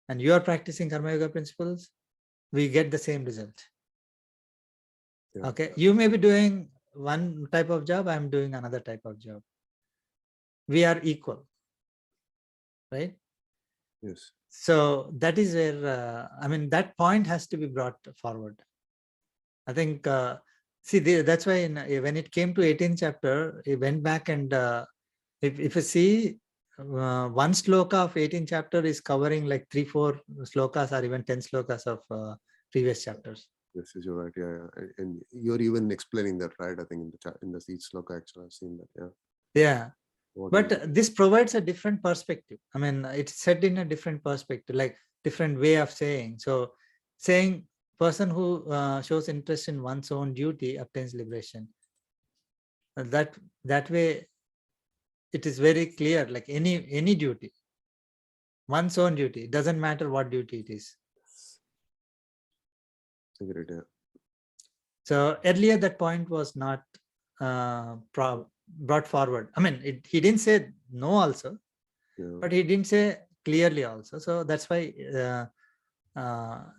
and you are practicing Karma yoga principles, we get the same result. Yeah. Okay, you may be doing one type of job, I'm doing another type of job. We are equal, right? Yes. So that is where, that point has to be brought forward. I think, that's why when it came to 18th chapter, it went back and if you see, one sloka of 18th chapter is covering like 3-4 slokas or even 10 slokas of previous chapters. Yes, you're right. Yeah. And you're even explaining that, right? I think in the each sloka, actually, I've seen that. Yeah. Yeah. But this provides a different perspective. I mean, it's set in a different perspective, like different way of saying. So saying person who shows interest in one's own duty obtains liberation. That way, it is very clear, like any duty, one's own duty, it doesn't matter what duty it is. Great, yeah. So earlier that point was not brought forward. I mean, he didn't say no also, but he didn't say clearly also. So that's why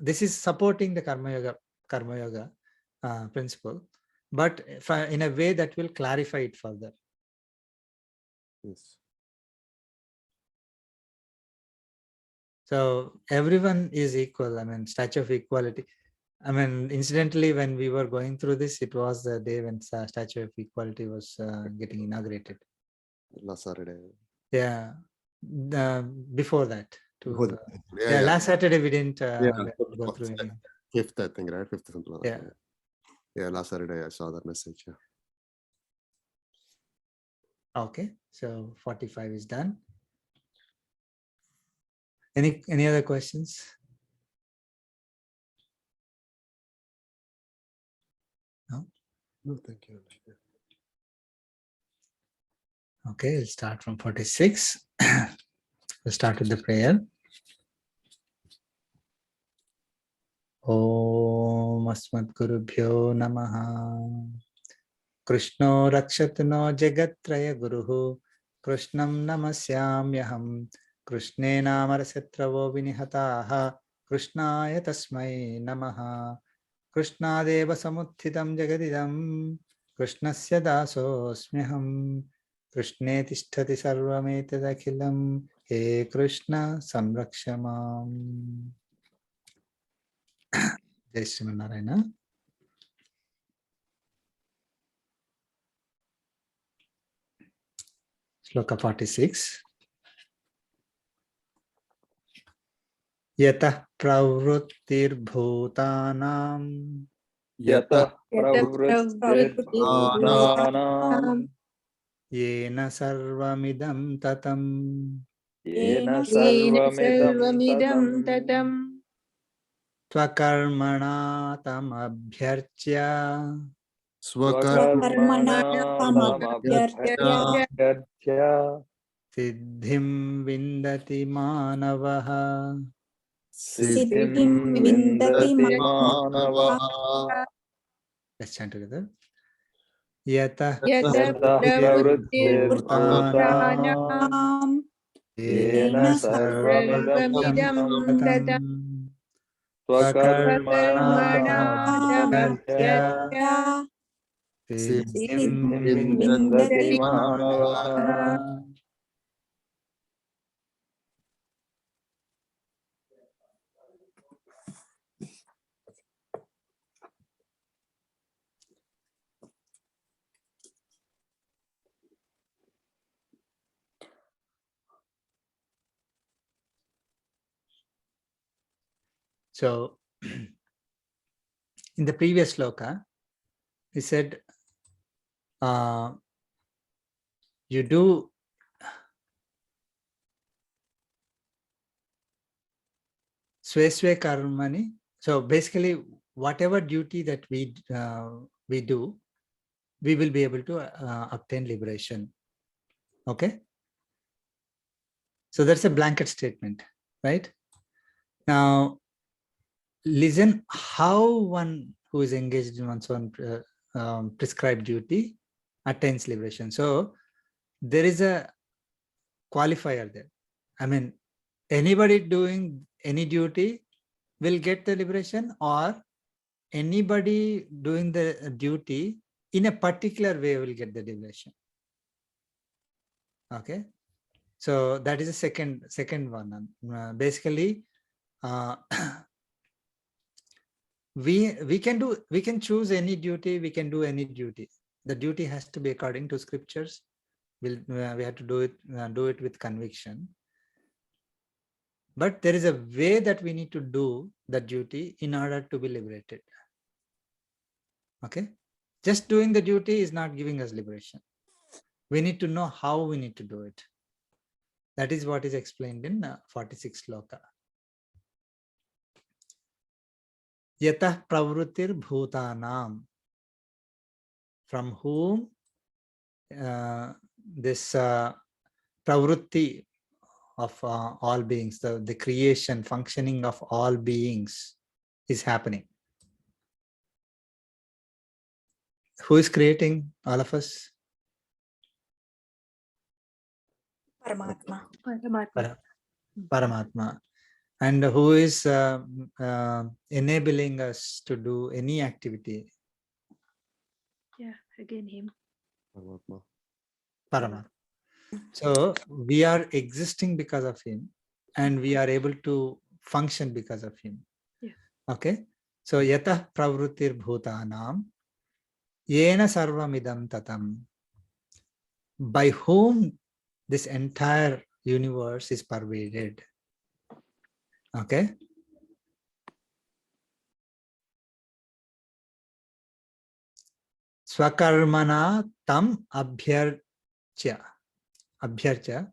this is supporting the karma yoga principle, but in a way that will clarify it further. Yes. So everyone is equal. I mean, statue of equality. I mean, incidentally, when we were going through this, it was the day when Statue of Equality was getting inaugurated. Last Saturday. Yeah. Before that. Yeah. Last Saturday we didn't go through any. 5th, I think, right? 5th, something like that. Yeah. Yeah, last Saturday I saw that message. Yeah. Okay. So 45 is done. Any other questions? No, thank you. Okay, we'll start from 46. We'll start with the prayer. Om Asmadgurubhyo Namaha. Krishno Rakshatno Jagatraya Guruhu. Krishnam Namasyamyaham. Krishne Namarasatravo Vinihataha. Krishnaya Tasmai Namaha. Krishnadeva Samuthitam Jagadidam. Krishnasya Dasosmyaham. Krishne Tishtati Sarvametadakhilam. He Krishna Samrakshamam. Jai Sri Narayana. Shloka 46. Yatah pravrittir bhutanam. Yatah pravrittir bhutanam. Yena sarvamidam tatam. Yena sarvamidam tatam. Tvakarmana tam abhyarchya. Swakarmana tamabhyarchya. Siddhim vindati manavaha. Siddhim vindati manava. Let's chant together. Yata pravrittirbhutanam yena sarvamidam tatam swakarmana tamabhyartya siddhim vindati manavaha. So, in the previous sloka, he said, you do sweswe karmani. So basically, whatever duty that we do, we will be able to obtain liberation. Okay. So that's a blanket statement, right? Now, listen how one who is engaged in one's own prescribed duty attains liberation. So there is a qualifier there. I mean, anybody doing any duty will get the liberation, or anybody doing the duty in a particular way will get the liberation. Okay. So that is the second one. Basically, we can choose any duty, we can do any duty. The duty has to be according to scriptures. We have to do it with conviction. But there is a way that we need to do the duty in order to be liberated. Okay. Just doing the duty is not giving us liberation. We need to know how we need to do it. That is what is explained in 46th sloka. Yatah pravrutir bhutanam. From whom this pravrutti of all beings, the creation, functioning of all beings is happening. Who is creating all of us? Paramatma. Paramatma. And who is enabling us to do any activity? Yeah, again him. Paramatma. So we are existing because of him, and we are able to function because of him. Yeah. Okay. So yatah pravrutir bhutanam yena sarvamidam tatam. By whom this entire universe is pervaded. Okay. Swakarmana tam abhyarcha. Abhyarcha.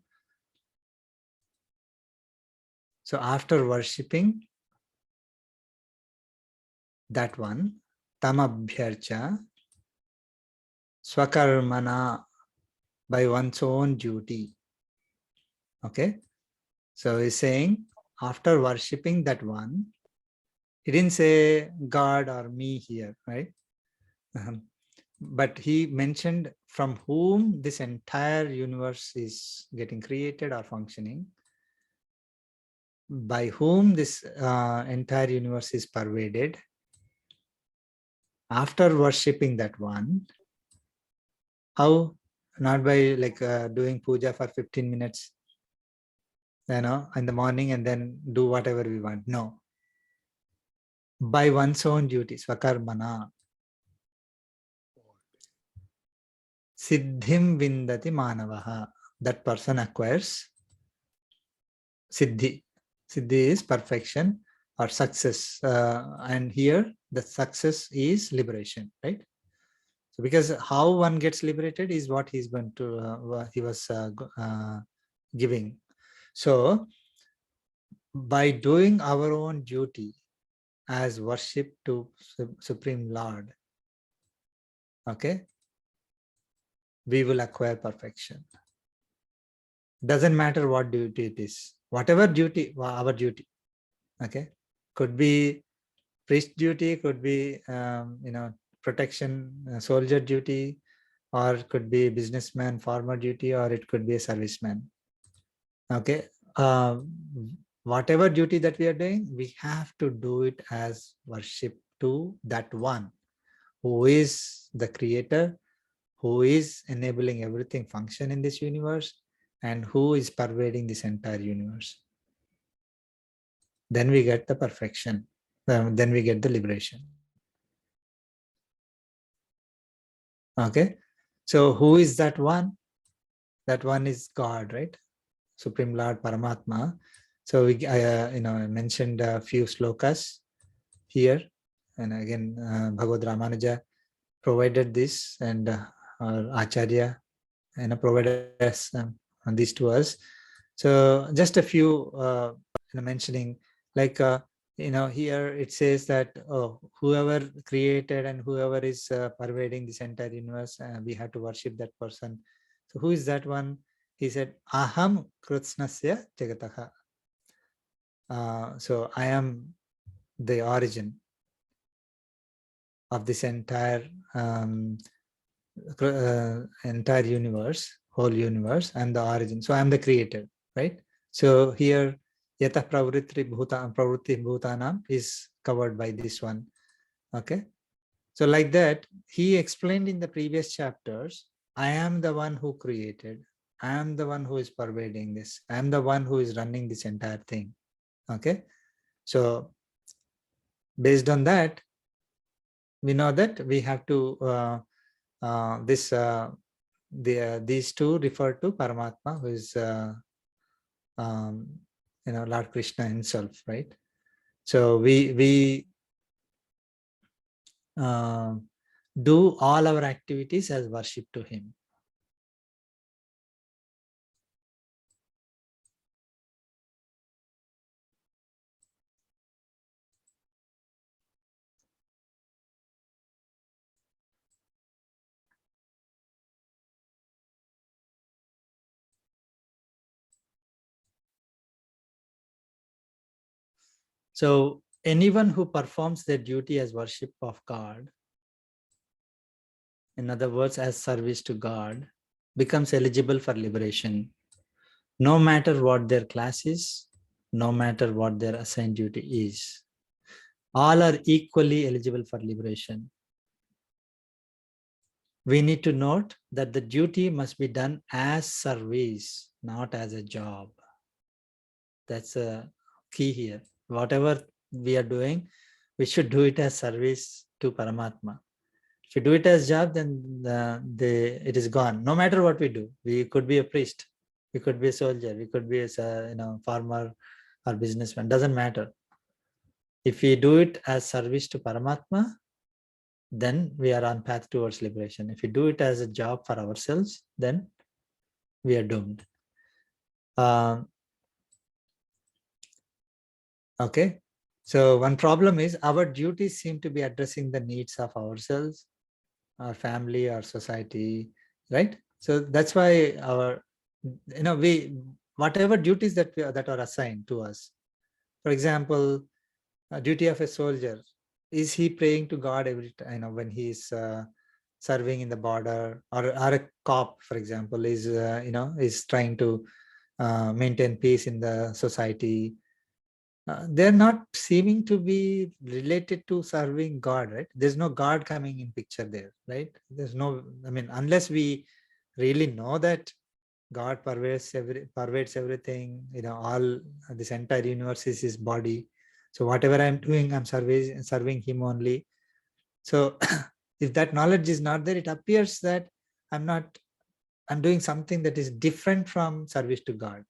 So after worshipping that one, tam abhyarcha, swakarmana, by one's own duty. Okay. So he's saying after worshipping that one, he didn't say God or me here, right? But he mentioned from whom this entire universe is getting created or functioning, by whom this entire universe is pervaded. After worshipping that one, how? Not by like doing puja for 15 minutes, in the morning, and then do whatever we want. No. By one's own duty, swakarmana. Siddhim vindati manavaha. That person acquires siddhi. Siddhi is perfection or success. And here the success is liberation, right? So because how one gets liberated is what he's going to, he was giving. So by doing our own duty as worship to Supreme Lord, okay, we will acquire perfection. Doesn't matter what duty it is, whatever duty, our duty. Okay, could be priest duty, could be protection soldier duty, or it could be businessman farmer duty, or it could be a serviceman. Okay, whatever duty that we are doing, we have to do it as worship to that one who is the creator, who is enabling everything function in this universe, and who is pervading this entire universe. Then we get the perfection. Then we get the liberation. Okay, so who is that one? That one is God, right? Supreme Lord Paramatma. So I mentioned a few slokas here, and again, Bhagavad Ramanuja provided this, and our Acharya, provided us these to us. So just a few mentioning, like here it says that whoever created and whoever is pervading this entire universe, we have to worship that person. So who is that one? He said, Aham Kritsnasya Jagataha. So I am the origin of this entire entire universe, whole universe. I'm the origin. So I'm the creator, right? So here, Yatah Pravritti Bhutanam is covered by this one. Okay. So like that, he explained in the previous chapters, I am the one who created. I am the one who is pervading this. I am the one who is running this entire thing. Okay. So based on that, we know that we have to these two refer to Paramatma, who is Lord Krishna himself, right? So we do all our activities as worship to him. So anyone who performs their duty as worship of God, in other words, as service to God, becomes eligible for liberation, no matter what their class is, no matter what their assigned duty is. All are equally eligible for liberation. We need to note that the duty must be done as service, not as a job. That's a key here. Whatever we are doing, we should do it as service to Paramatma. If you do it as job, then it is gone. No matter what we do, we could be a priest, we could be a soldier, we could be a farmer or businessman. Doesn't matter. If we do it as service to Paramatma, then we are on path towards liberation. If we do it as a job for ourselves, then we are doomed. Okay, so one problem is our duties seem to be addressing the needs of ourselves, our family, our society, right? So that's why we whatever duties that are assigned to us. For example, a duty of a soldier, is he praying to God every time when he is serving in the border, or a cop, for example, is is trying to maintain peace in the society. They're not seeming to be related to serving God, right? There's no God coming in picture there, right? There's no, unless we really know that God pervades everything, all this entire universe is his body. So whatever I'm doing, I'm serving him only. So if that knowledge is not there, it appears that I'm doing something that is different from service to God.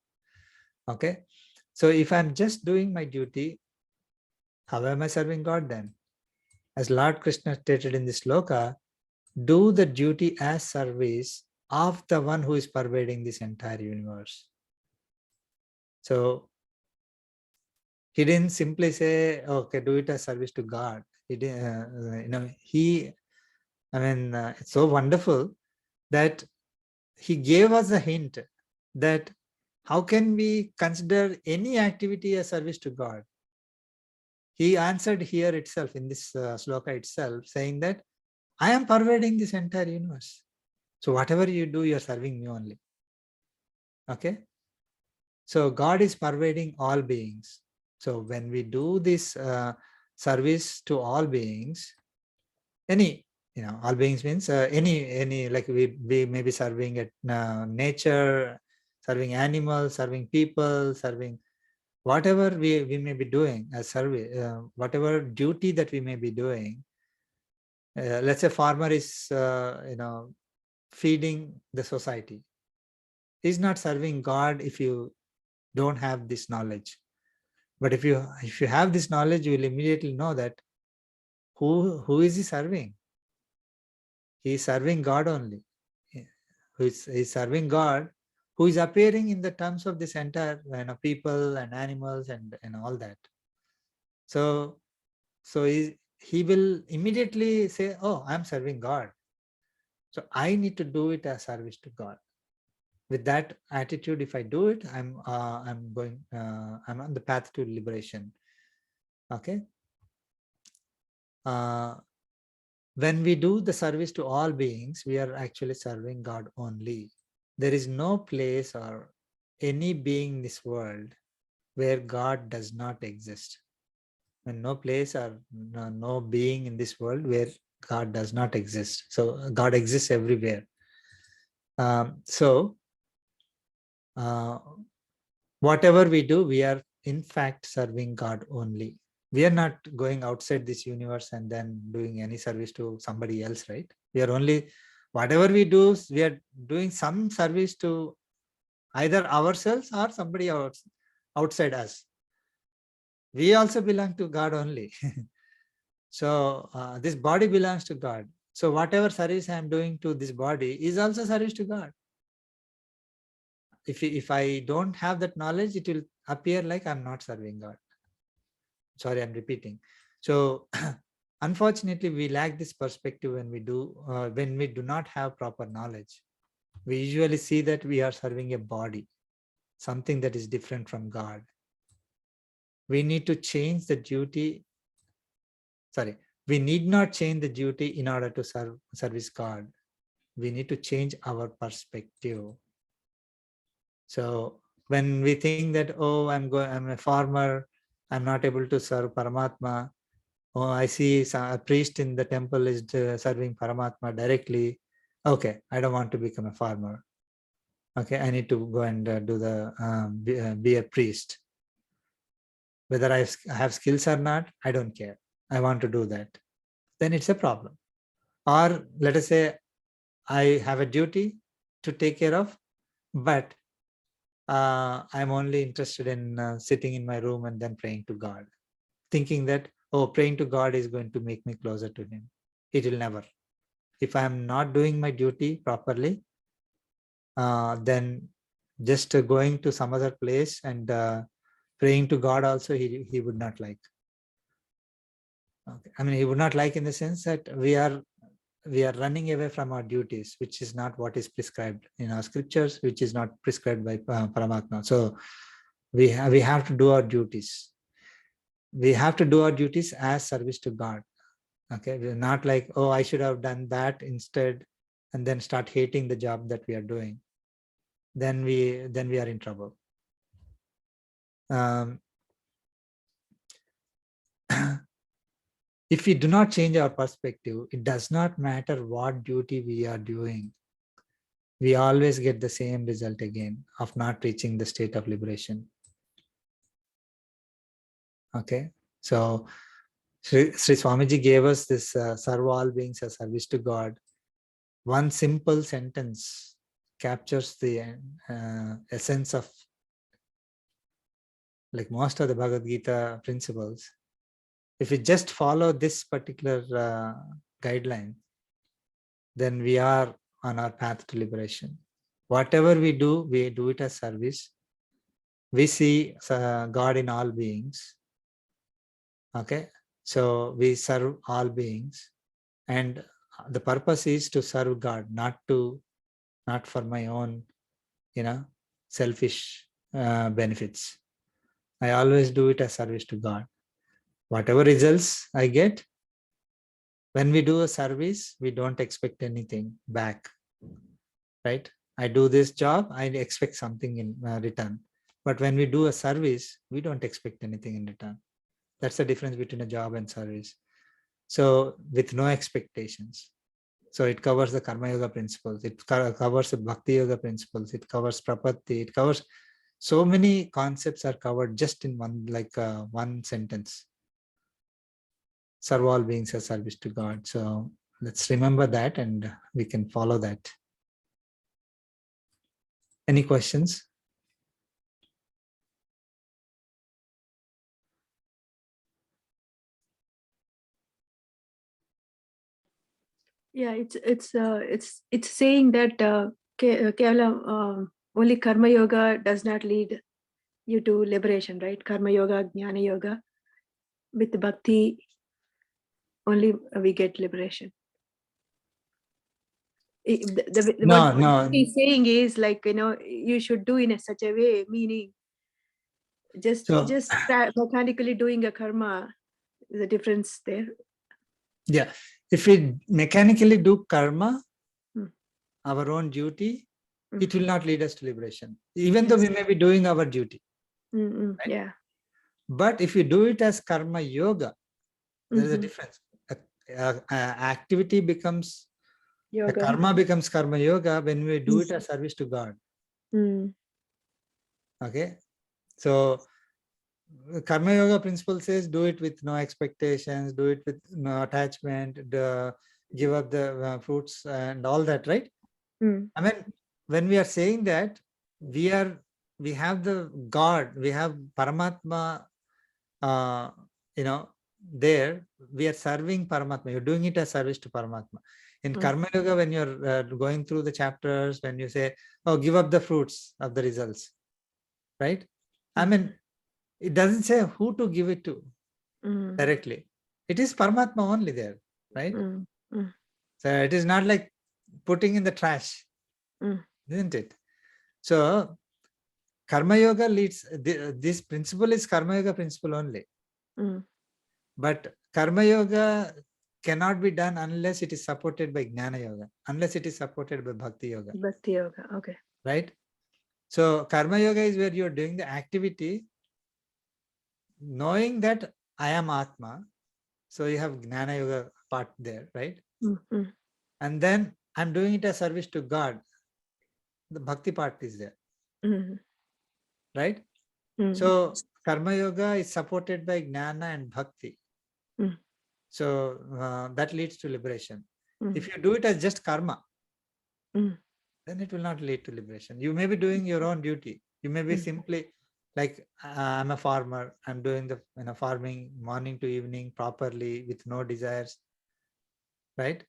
Okay. So if I'm just doing my duty, how am I serving God then? As Lord Krishna stated in this sloka, do the duty as service of the one who is pervading this entire universe. So he didn't simply say, okay, do it as service to God. He didn't, it's so wonderful that he gave us a hint that how can we consider any activity as service to God? he answered here itself in this sloka itself, saying that I am pervading this entire universe. So whatever you do, you're serving me only. Okay. So God is pervading all beings. So when we do this service to all beings, any, all beings means any, like we may be serving at nature, serving animals, serving people, serving whatever we may be doing as service, whatever duty that we may be doing. Let's say farmer is, feeding the society. He's not serving God if you don't have this knowledge. But if you have this knowledge, you will immediately know that who is he serving? He is serving God only. He is serving God, who is appearing in the terms of this entire people and animals and all that. So he will immediately say, oh, I'm serving God. So I need to do it as service to God. With that attitude, if I do it, I'm on the path to liberation. Okay. When we do the service to all beings, we are actually serving God only. There is no place or any being in this world where God does not exist. And no place or no being in this world where God does not exist. So God exists everywhere. Whatever we do, we are in fact serving God only. We are not going outside this universe and then doing any service to somebody else, right? We are only, whatever we do, we are doing some service to either ourselves or somebody outside us. We also belong to God only. So this body belongs to God. So whatever service I am doing to this body is also service to God. If I don't have that knowledge, it will appear like I'm not serving God. Sorry, I'm repeating. So unfortunately, we lack this perspective when we do not have proper knowledge. We usually see that we are serving a body, something that is different from God. We need to change the duty. Sorry, we need not change the duty in order to service God. We need to change our perspective. So when we think that, oh, I'm a farmer, I'm not able to serve Paramatma. Oh, I see a priest in the temple is serving Paramatma directly. Okay, I don't want to become a farmer. Okay, I need to go and be a priest. Whether I have skills or not, I don't care. I want to do that. Then it's a problem. Or let us say I have a duty to take care of, but I'm only interested in sitting in my room and then praying to God, thinking that, oh, praying to God is going to make me closer to Him. It will never. If I'm not doing my duty properly, then just going to some other place and praying to God also, he would not like. Okay. I mean, he would not like in the sense that we are running away from our duties, which is not what is prescribed in our scriptures, which is not prescribed by Paramatma. So we have to do our duties. We have to do our duties as service to God. Okay, we're not like, oh, I should have done that instead, and then start hating the job that we are doing. Then we are in trouble. If we do not change our perspective, it does not matter what duty we are doing. We always get the same result again of not reaching the state of liberation. Okay, so Sri Swamiji gave us this serve all beings as service to God. One simple sentence captures the essence of like most of the Bhagavad Gita principles. If we just follow this particular guideline, then we are on our path to liberation. Whatever we do it as service. We see God in all beings. Okay, so we serve all beings, and the purpose is to serve God, not for my own, selfish benefits. I always do it as service to God. Whatever results I get, when we do a service, we don't expect anything back, right? I do this job, I expect something in return. But when we do a service, we don't expect anything in return. That's the difference between a job and service. So with no expectations. So it covers the Karma Yoga principles. It covers the Bhakti Yoga principles. It covers Prapatti. It covers so many concepts are covered just in one sentence. Serve all beings as service to God. So let's remember that and we can follow that. Any questions? Yeah, it's saying that Kevala, only Karma Yoga does not lead you to liberation, right? Karma Yoga, Jnana Yoga. With Bhakti, only we get liberation. What he's saying is like, you should do in such a way, meaning just mechanically doing a karma, the difference there. Yeah, if we mechanically do karma, our own duty, it will not lead us to liberation, even though we may be doing our duty. Right? Yeah. But if you do it as karma yoga, there is a difference. Activity becomes yoga. Karma becomes karma yoga when we do it as service to God. Okay, so Karma Yoga principle says do it with no expectations, do it with no attachment, give up the fruits and all that, right? I mean, when we are saying that, we have the God, we have Paramatma, there, we are serving Paramatma. You're doing it as service to Paramatma. In Karma Yoga, when you're going through the chapters, when you say, oh, give up the fruits of the results, right? I mean, it doesn't say who to give it to directly. It is Paramatma only there, right? So it is not like putting in the trash, isn't it? So Karma Yoga leads, this principle is Karma Yoga principle only. But Karma Yoga cannot be done unless it is supported by Jnana Yoga, unless it is supported by Bhakti Yoga. Bhakti Yoga, okay. Right? So Karma Yoga is where you're doing the activity knowing that I am Atma. So you have Jnana Yoga part there, right? And then I'm doing it as service to God. The Bhakti part is there. Right? So Karma Yoga is supported by Jnana and Bhakti. So that leads to liberation. If you do it as just karma, then it will not lead to liberation. You may be doing your own duty. You may be simply like, I'm a farmer. I'm doing the farming morning to evening properly with no desires, right?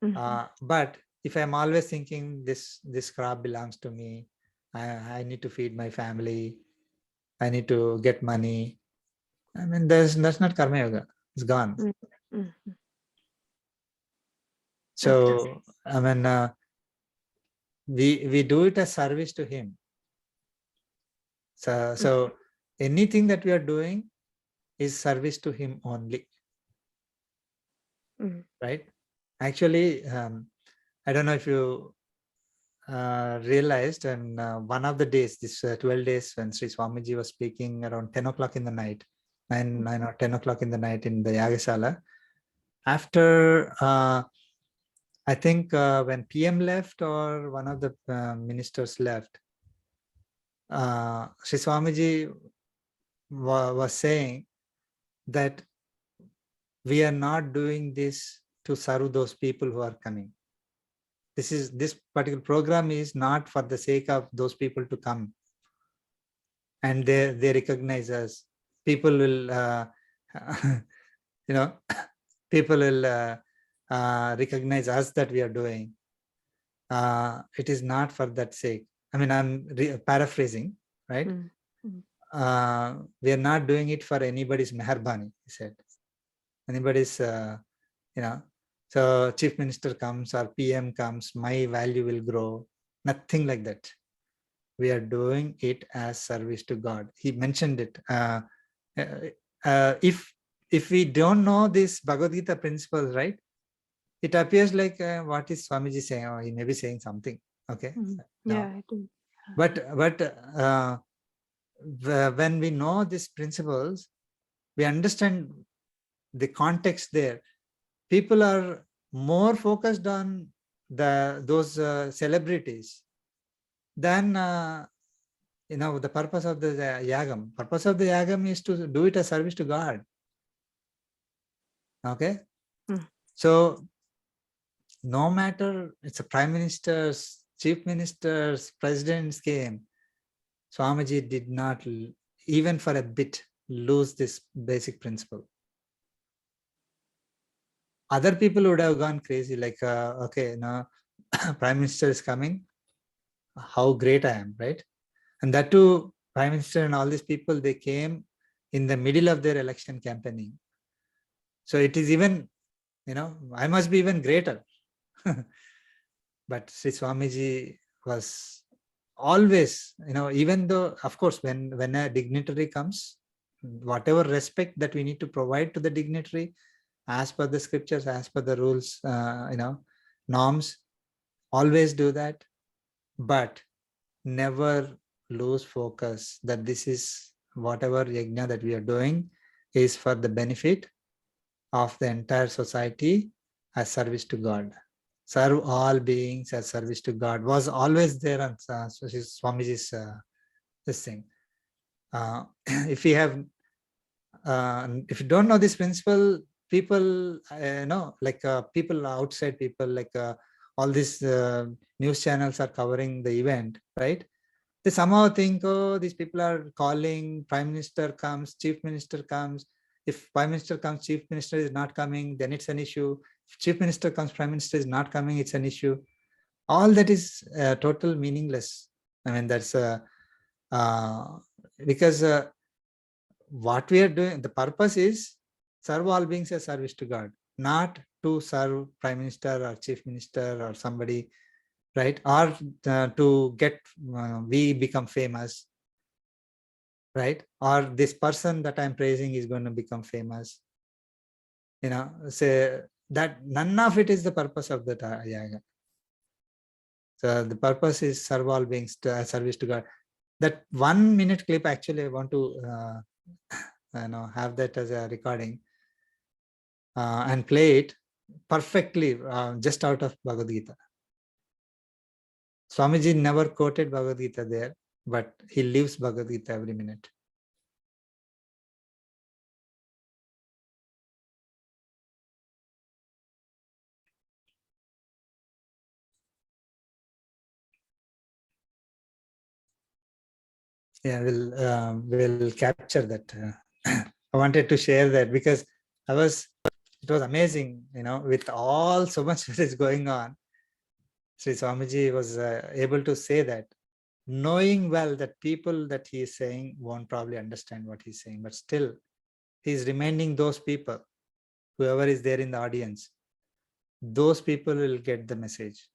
But if I'm always thinking this crop belongs to me, I need to feed my family, I need to get money. I mean, that's not Karma Yoga. It's gone. So I mean, we do it as service to him. So anything that we are doing is service to him only. Right? Actually, I don't know if you realized, and one of the days, this 12 days when Sri Swamiji was speaking around 10 o'clock in the night, 9 or 10 o'clock in the night in the Yagashala, after I think when PM left or one of the ministers left, Sri Swamiji was saying that we are not doing this to serve those people who are coming. This particular program is not for the sake of those people to come and they recognize us. People will people will recognize us that we are doing. It is not for that sake. I mean, I'm paraphrasing, right? We are not doing it for anybody's meharbani, he said. Anybody's, so chief minister comes or PM comes, my value will grow. Nothing like that. We are doing it as service to God. He mentioned it. If if we don't know this Bhagavad Gita principles, right, it appears like what is Swamiji saying? Oh, he may be saying something. Okay. Yeah, I do. But when we know these principles, we understand the context there. People are more focused on those celebrities than the purpose of the yagam. Purpose of the yagam is to do it as service to God. Okay. So no matter it's a prime ministers, chief ministers, presidents came, Swamiji did not even for a bit lose this basic principle. Other people would have gone crazy, like, okay, now prime minister is coming, how great I am, right? And that too, prime minister and all these people, they came in the middle of their election campaigning. So it is even, I must be even greater. But Sri Swamiji was always, even though, of course, when a dignitary comes, whatever respect that we need to provide to the dignitary, as per the scriptures, as per the rules, norms, always do that, but never lose focus that this is whatever yajna that we are doing is for the benefit of the entire society as service to God. Serve all beings as service to God was always there on Swamiji's this thing. If you have, if you don't know this principle, people, people outside, people like all these news channels are covering the event, right? They somehow think, oh, these people are calling, prime minister comes, chief minister comes. If prime minister comes, chief minister is not coming, then it's an issue. If chief minister comes, prime minister is not coming, it's an issue. All that is total meaningless. I mean, that's because what we are doing, the purpose is serve all beings as service to God, not to serve prime minister or chief minister or somebody, right? Or to get, we become famous, right? Or this person that I'm praising is going to become famous. Say that none of it is the purpose of the yaga. So the purpose is serve all beings to service to God. That 1 minute clip, actually, I want to have that as a recording and play it perfectly just out of Bhagavad Gita. Swamiji never quoted Bhagavad Gita there, but he lives Bhagavad Gita every minute. Yeah, we'll capture that. I wanted to share that because it was amazing, with all so much that is going on. Sri Swamiji was able to say that, knowing well that people that he is saying won't probably understand what he's saying, but still he's reminding those people, whoever is there in the audience, those people will get the message.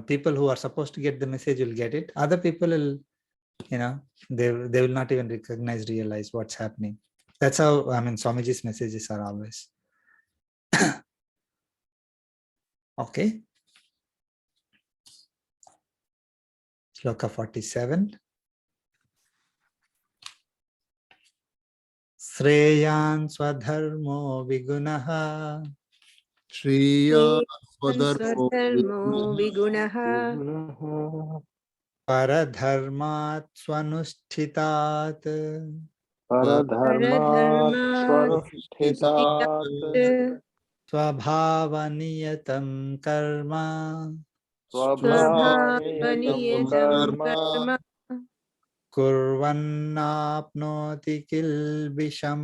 People who are supposed to get the message will get it. Other people will, they will not even realize what's happening. That's how, Swamiji's messages are always. Okay. Shloka 47. Sreyan swadharmo vigunaha. Shriya Swadharmo vigunaha. Paradharmat swanushthitat. Paradharmat swanushthitat. Swabhavaniyatam karma. Swabhavaniyatam karma. Kurvannapnoti kilbisham.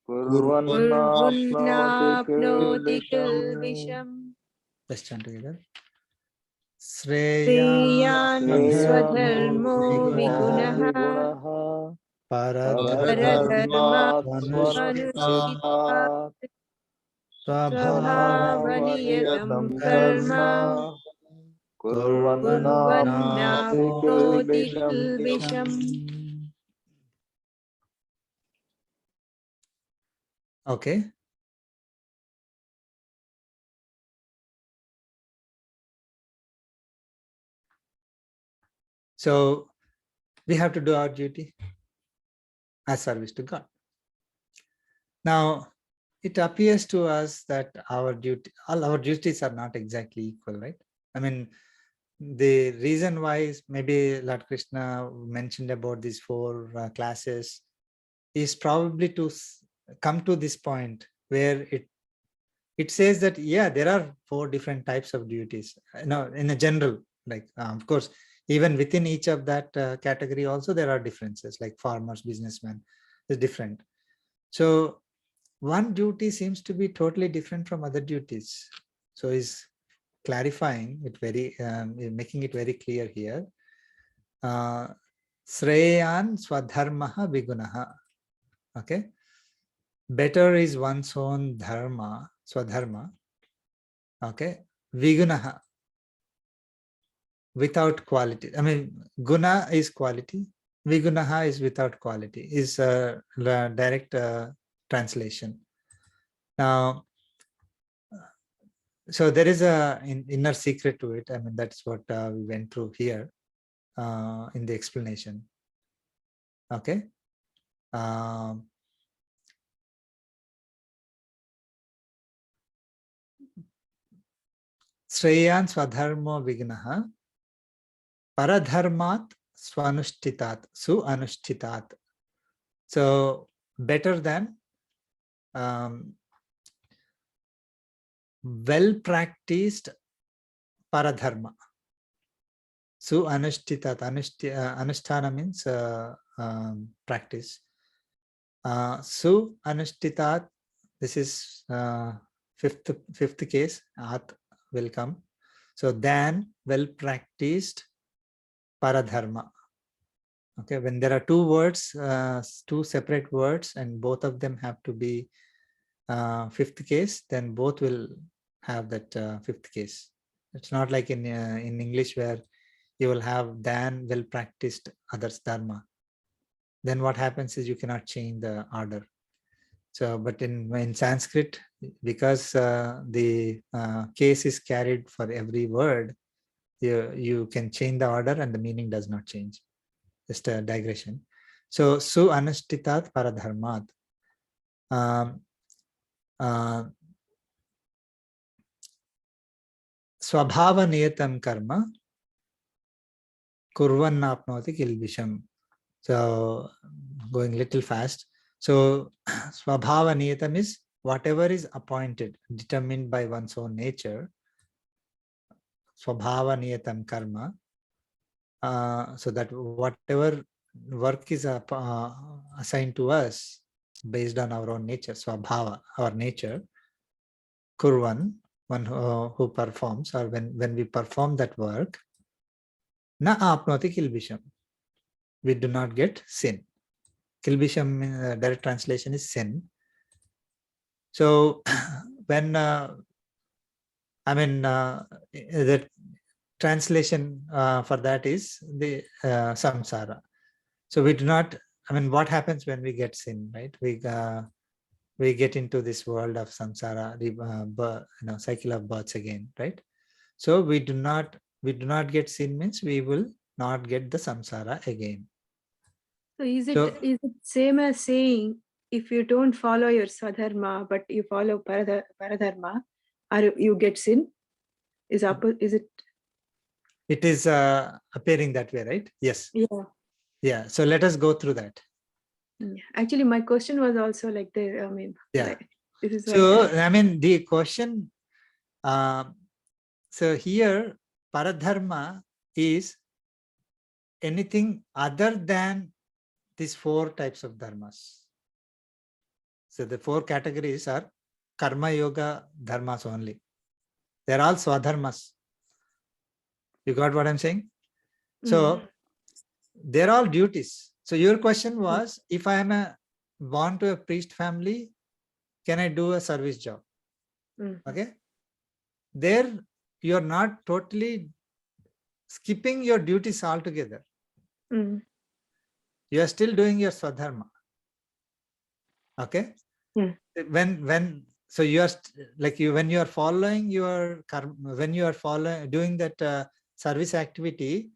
Kurvannapnoti kilbisham. Let's chant together. Sreyan swadharmo vigunaha. Paradharmat swanushthitat. Swabhavaniyatam karma. Kurvannapnoti kilbisham. Okay. So we have to do our duty as service to God. Now, it appears to us that all our duties are not exactly equal, right? I mean, the reason why is maybe Lord Krishna mentioned about these 4 classes is probably to come to this point where it says that, yeah, there are 4 different types of duties, in a general, like, of course, even within each of that category also there are differences, like farmers, businessmen is different. So one duty seems to be totally different from other duties. So he's clarifying it making it very clear here. Sreyan swadharmaha vigunaha. Okay. Better is one's own dharma, swadharma. Okay. Vigunaha. Without quality. I mean, guna is quality. Vigunaha is without quality, is a direct translation. Now, so there is an inner secret to it. I mean, that's what we went through here in the explanation. Okay. Shreyan swadharmo vignaha paradharmat swanushtitat suanushtitat. So better than well practiced paradharma. Suanushtitat. Anushtana means practice. Suanushtitat. This is fifth case. At will come. So then well practiced paradharma. Okay, when there are 2 words, 2 separate words, and both of them have to be 5th case, then both will have that 5th case. It's not like in English where you will have than well practiced others dharma. Then what happens is you cannot change the order. So, but in Sanskrit, because the case is carried for every word, you can change the order and the meaning does not change. Just a digression. So, su anushtitat paradharmat. Swabhava niyatam karma kurvan apnoti kilbisham. So, going little fast. So, swabhava niyatam is whatever is appointed, determined by one's own nature. Swabhava niyatam karma. So that whatever work is assigned to us based on our own nature, swabhava, our nature, kurvan, one who performs, or when we perform that work, na apnoti kilbisham, we do not get sin. Kilbisham, direct translation is sin. So when the translation for that is the samsara. So we do not, what happens when we get sin, right? We get into this world of samsara, cycle of births again, right? So we do not get sin means we will not get the samsara again. So is it same as saying if you don't follow your swadharma but you follow paradharma, you get sin? Is it? It is appearing that way, right? Yes. Yeah. Yeah. So let us go through that. Actually, my question was also like yeah. Like, this is so the question. So here, paradharma is anything other than these 4 types of dharmas. So the 4 categories are karma yoga dharmas only. They're all swadharmas. You got what I'm saying? So they're all duties. So your question was, if I am born to a priest family, can I do a service job? Okay. There you're not totally skipping your duties altogether. You are still doing your swadharma. Okay. So you are like when you are following your karma, when you are doing that service activity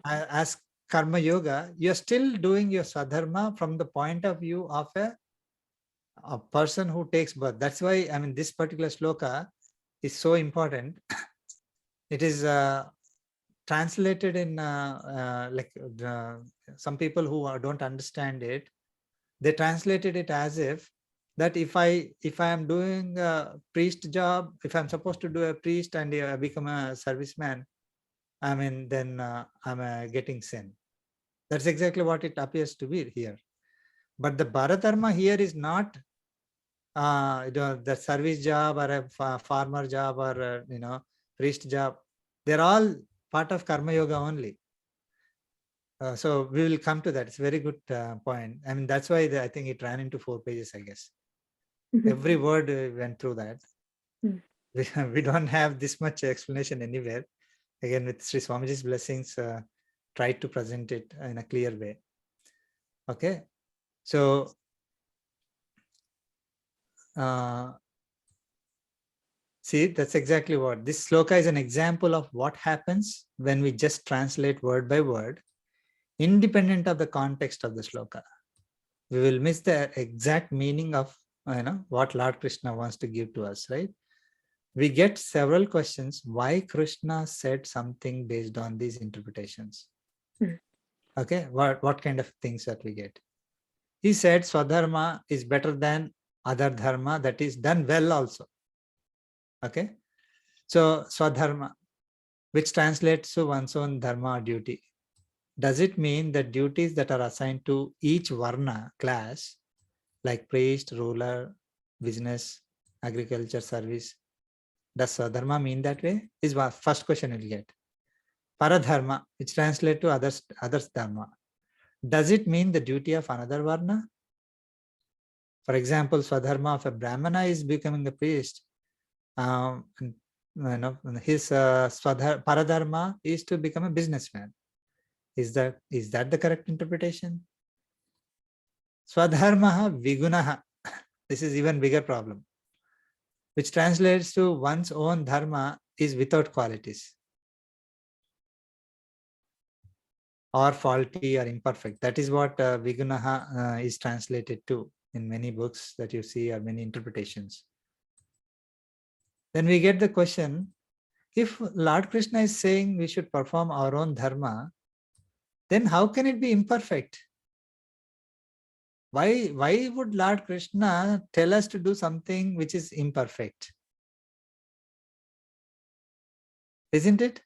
as karma yoga, you are still doing your swadharma from the point of view of a person who takes birth. That's why, I mean, this particular sloka is so important. It is translated in some people who don't understand it, they translated it as if that if I am doing a priest job, if I'm supposed to do a priest and I become a serviceman, I mean, then I'm getting sin. That's exactly what it appears to be here. But the Bharatdharma here is not the service job or a farmer job or priest job. They're all part of karma yoga only. So we will come to that. It's a very good point. I mean, that's why I think it ran into 4 pages, I guess. Every word went through that. We don't have this much explanation anywhere. Again, with Sri Swamiji's blessings, try to present it in a clear way. Okay. So, see, that's exactly what this sloka is an example of what happens when we just translate word by word, independent of the context of the sloka. We will miss the exact meaning of what Lord Krishna wants to give to us, right? We get several questions why Krishna said something based on these interpretations. Okay, what kind of things that we get? He said Swadharma is better than other dharma that is done well also. Okay, so Swadharma, which translates to one's own dharma or duty. Does it mean that duties that are assigned to each Varna class, like priest, ruler, business, agriculture, service, does Swadharma mean that way? Is what first question you'll get. Paradharma, which translates to others dharma. Does it mean the duty of another Varna? For example, Swadharma of a Brahmana is becoming a priest. His Paradharma is to become a businessman. Is that the correct interpretation? Swadharma Vigunaha. This is even bigger problem, which translates to one's own dharma is without qualities or faulty or imperfect. That is what Vigunaha is translated to in many books that you see or many interpretations. Then we get the question, if Lord Krishna is saying we should perform our own dharma, then how can it be imperfect? Why would Lord Krishna tell us to do something which is imperfect? Isn't it?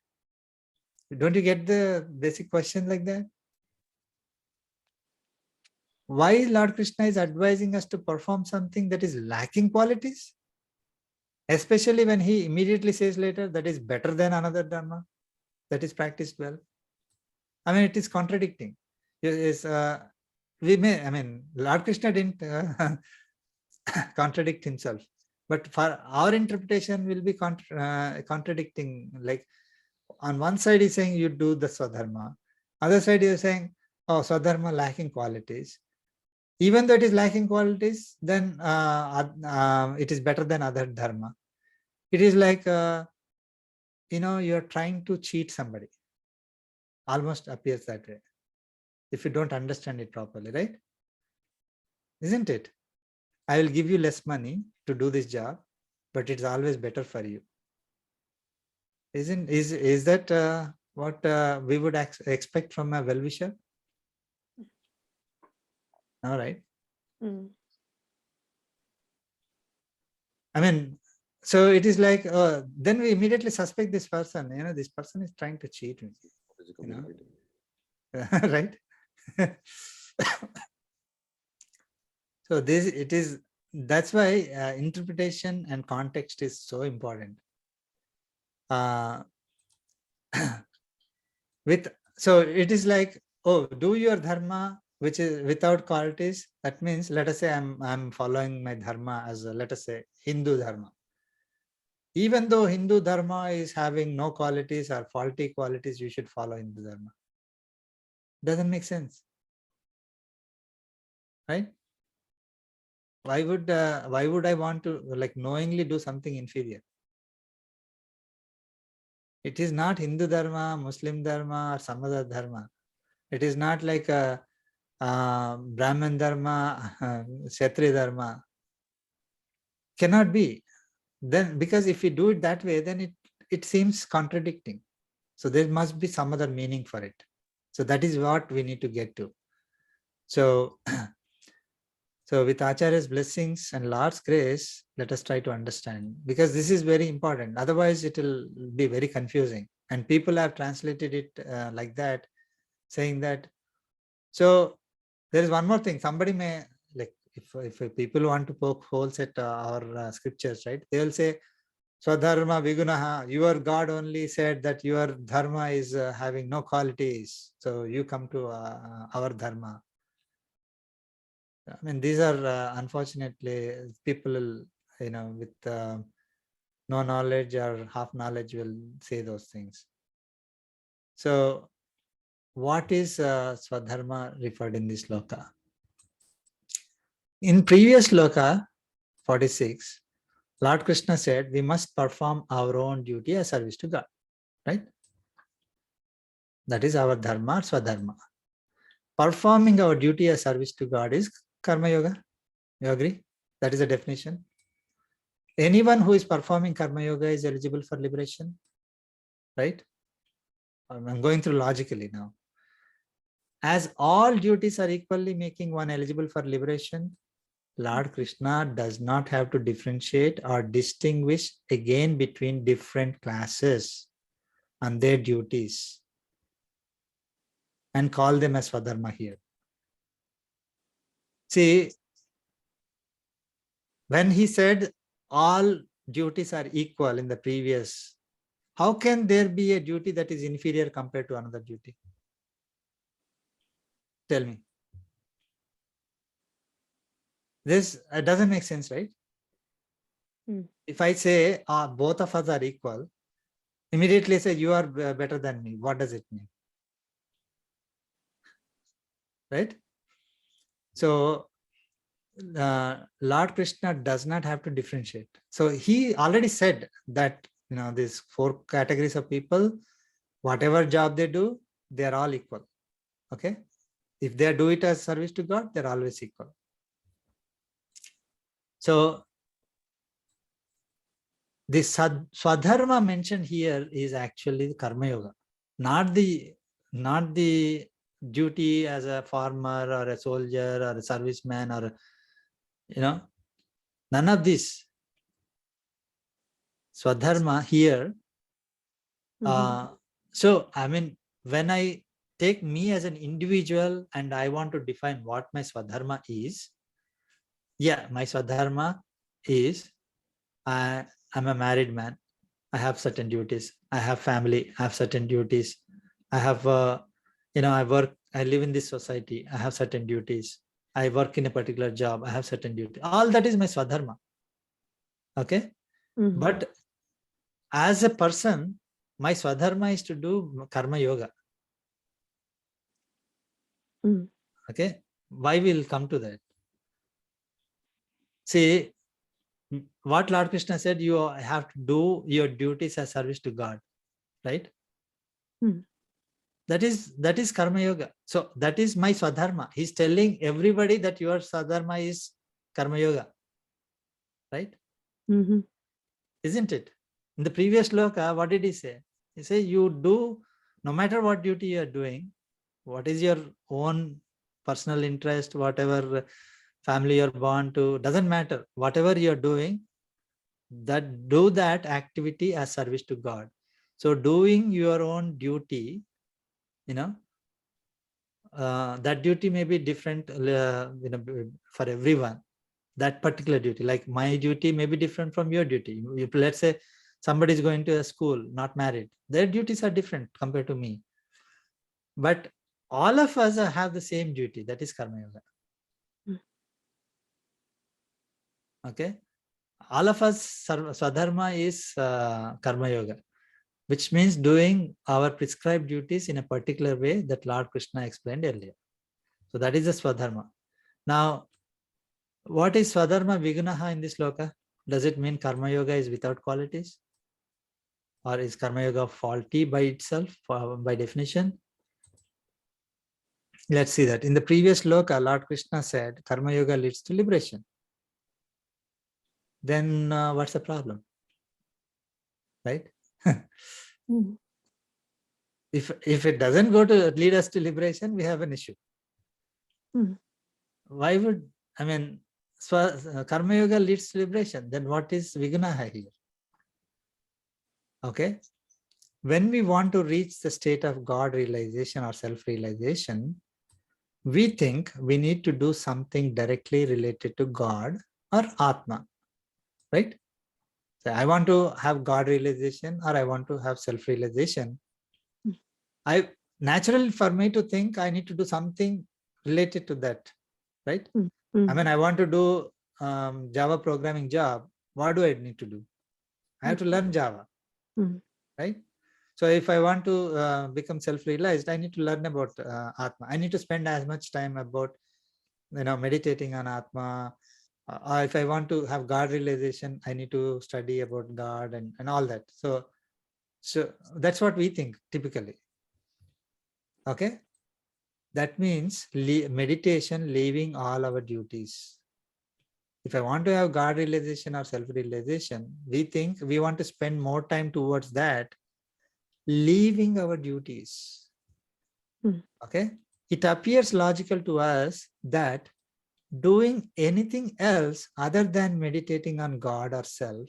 Don't you get the basic question like that? Why Lord Krishna is advising us to perform something that is lacking qualities? Especially when he immediately says later that is better than another dharma that is practiced well. I mean, it is contradicting. Lord Krishna didn't contradict himself, but for our interpretation will be contradicting. Like on one side he's saying you do the Swadharma, other side you're saying, oh, Swadharma lacking qualities. Even though it is lacking qualities, then it is better than other dharma. It is like, you're trying to cheat somebody. Almost appears that way if you don't understand it properly, right? Isn't it? I will give you less money to do this job, but it's always better for you. Is that what we would expect from a well-wisher? All right. I mean, so it is like, then we immediately suspect this person, this person is trying to cheat me, right? So that's why interpretation and context is so important. So it is like, oh, do your dharma which is without qualities. That means, let us say I'm following my dharma as let us say Hindu dharma. Even though Hindu dharma is having no qualities or faulty qualities, you should follow Hindu dharma. Doesn't make sense, right? Why would I want to like knowingly do something inferior? It is not Hindu Dharma, Muslim Dharma, or some other Dharma. It is not like a Brahman Dharma, Kshatriya Dharma. Cannot be. Then, because if we do it that way, then it seems contradicting. So there must be some other meaning for it. So that is what we need to get to. So, so with Acharya's blessings and Lord's grace, let us try to understand, because this is very important. Otherwise, it will be very confusing. And people have translated it like that, saying that. So there is one more thing. Somebody may, like, if people want to poke holes at our scriptures, right? They will say, Swadharma Vigunaha, your God only said that your dharma is having no qualities. So you come to our dharma. I mean, these are unfortunately people, with no knowledge or half knowledge will say those things. So what is Swadharma referred in this loka? In previous loka 46, Lord Krishna said, we must perform our own duty as service to God, right? That is our dharma, Swadharma. Performing our duty as service to God is Karma Yoga. You agree? That is a definition. Anyone who is performing Karma Yoga is eligible for liberation, right? I'm going through logically now. As all duties are equally making one eligible for liberation, Lord Krishna does not have to differentiate or distinguish again between different classes and their duties and call them as Swadharma here. See, when he said all duties are equal in the previous, how can there be a duty that is inferior compared to another duty? Tell me. This doesn't make sense, right? If I say both of us are equal, immediately say you are better than me. What does it mean? Right? So Lord Krishna does not have to differentiate. So he already said that, these 4 categories of people, whatever job they do, they are all equal. Okay? If they do it as service to God, they're always equal. So the Swadharma mentioned here is actually Karma Yoga, not the duty as a farmer or a soldier or a serviceman or, none of this. Swadharma here. So, I mean, when I take me as an individual and I want to define what my Swadharma is, my Swadharma is, I'm a married man. I have certain duties. I have family. I have certain duties. I have, I live in this society. I have certain duties. I work in a particular job. I have certain duties. All that is my Swadharma. Okay. But as a person, my Swadharma is to do Karma Yoga. Okay. Why we'll come to that? See, what Lord Krishna said, you have to do your duties as service to God, right? That is Karma Yoga. So that is my Swadharma. He's telling everybody that your Swadharma is Karma Yoga, right? Isn't it? In the previous loka, what did he say? He said, you do, no matter what duty you are doing, what is your own personal interest, whatever family you're born to, doesn't matter. Whatever you're doing, do that activity as service to God. So doing your own duty, that duty may be different for everyone. That particular duty, like my duty may be different from your duty. If, let's say somebody is going to a school, not married, their duties are different compared to me. But all of us have the same duty, that is Karma Yoga. Okay. All of us, Swadharma is Karma Yoga, which means doing our prescribed duties in a particular way that Lord Krishna explained earlier. So that is the Swadharma. Now, What is Swadharma Vignaha in this sloka? Does it mean Karma Yoga is without qualities? Or is Karma Yoga faulty by itself, by definition? Let's see that. In the previous sloka, Lord Krishna said, Karma Yoga leads to liberation. Then what's the problem? Right? If it doesn't go to lead us to liberation, we have an issue. Why would, I mean, Karma Yoga leads to liberation. Then what is Vignaha here? Okay. When we want to reach the state of God realization or self-realization, we think we need to do something directly related to God or Atma, right? So I want to have God realization or I want to have self-realization. I naturally, for me to think I need to do something related to that, right? I mean, I want to do Java programming job. What do I need to do? I have to learn Java, right? So if I want to become self-realized, I need to learn about Atma. I need to spend as much time about, meditating on Atma. If I want to have God realization, I need to study about God and all that. So that's what we think typically. Okay. That means meditation, leaving all our duties. If I want to have God realization or self-realization, we think we want to spend more time towards that, leaving our duties. Okay. It appears logical to us that doing anything else other than meditating on God or self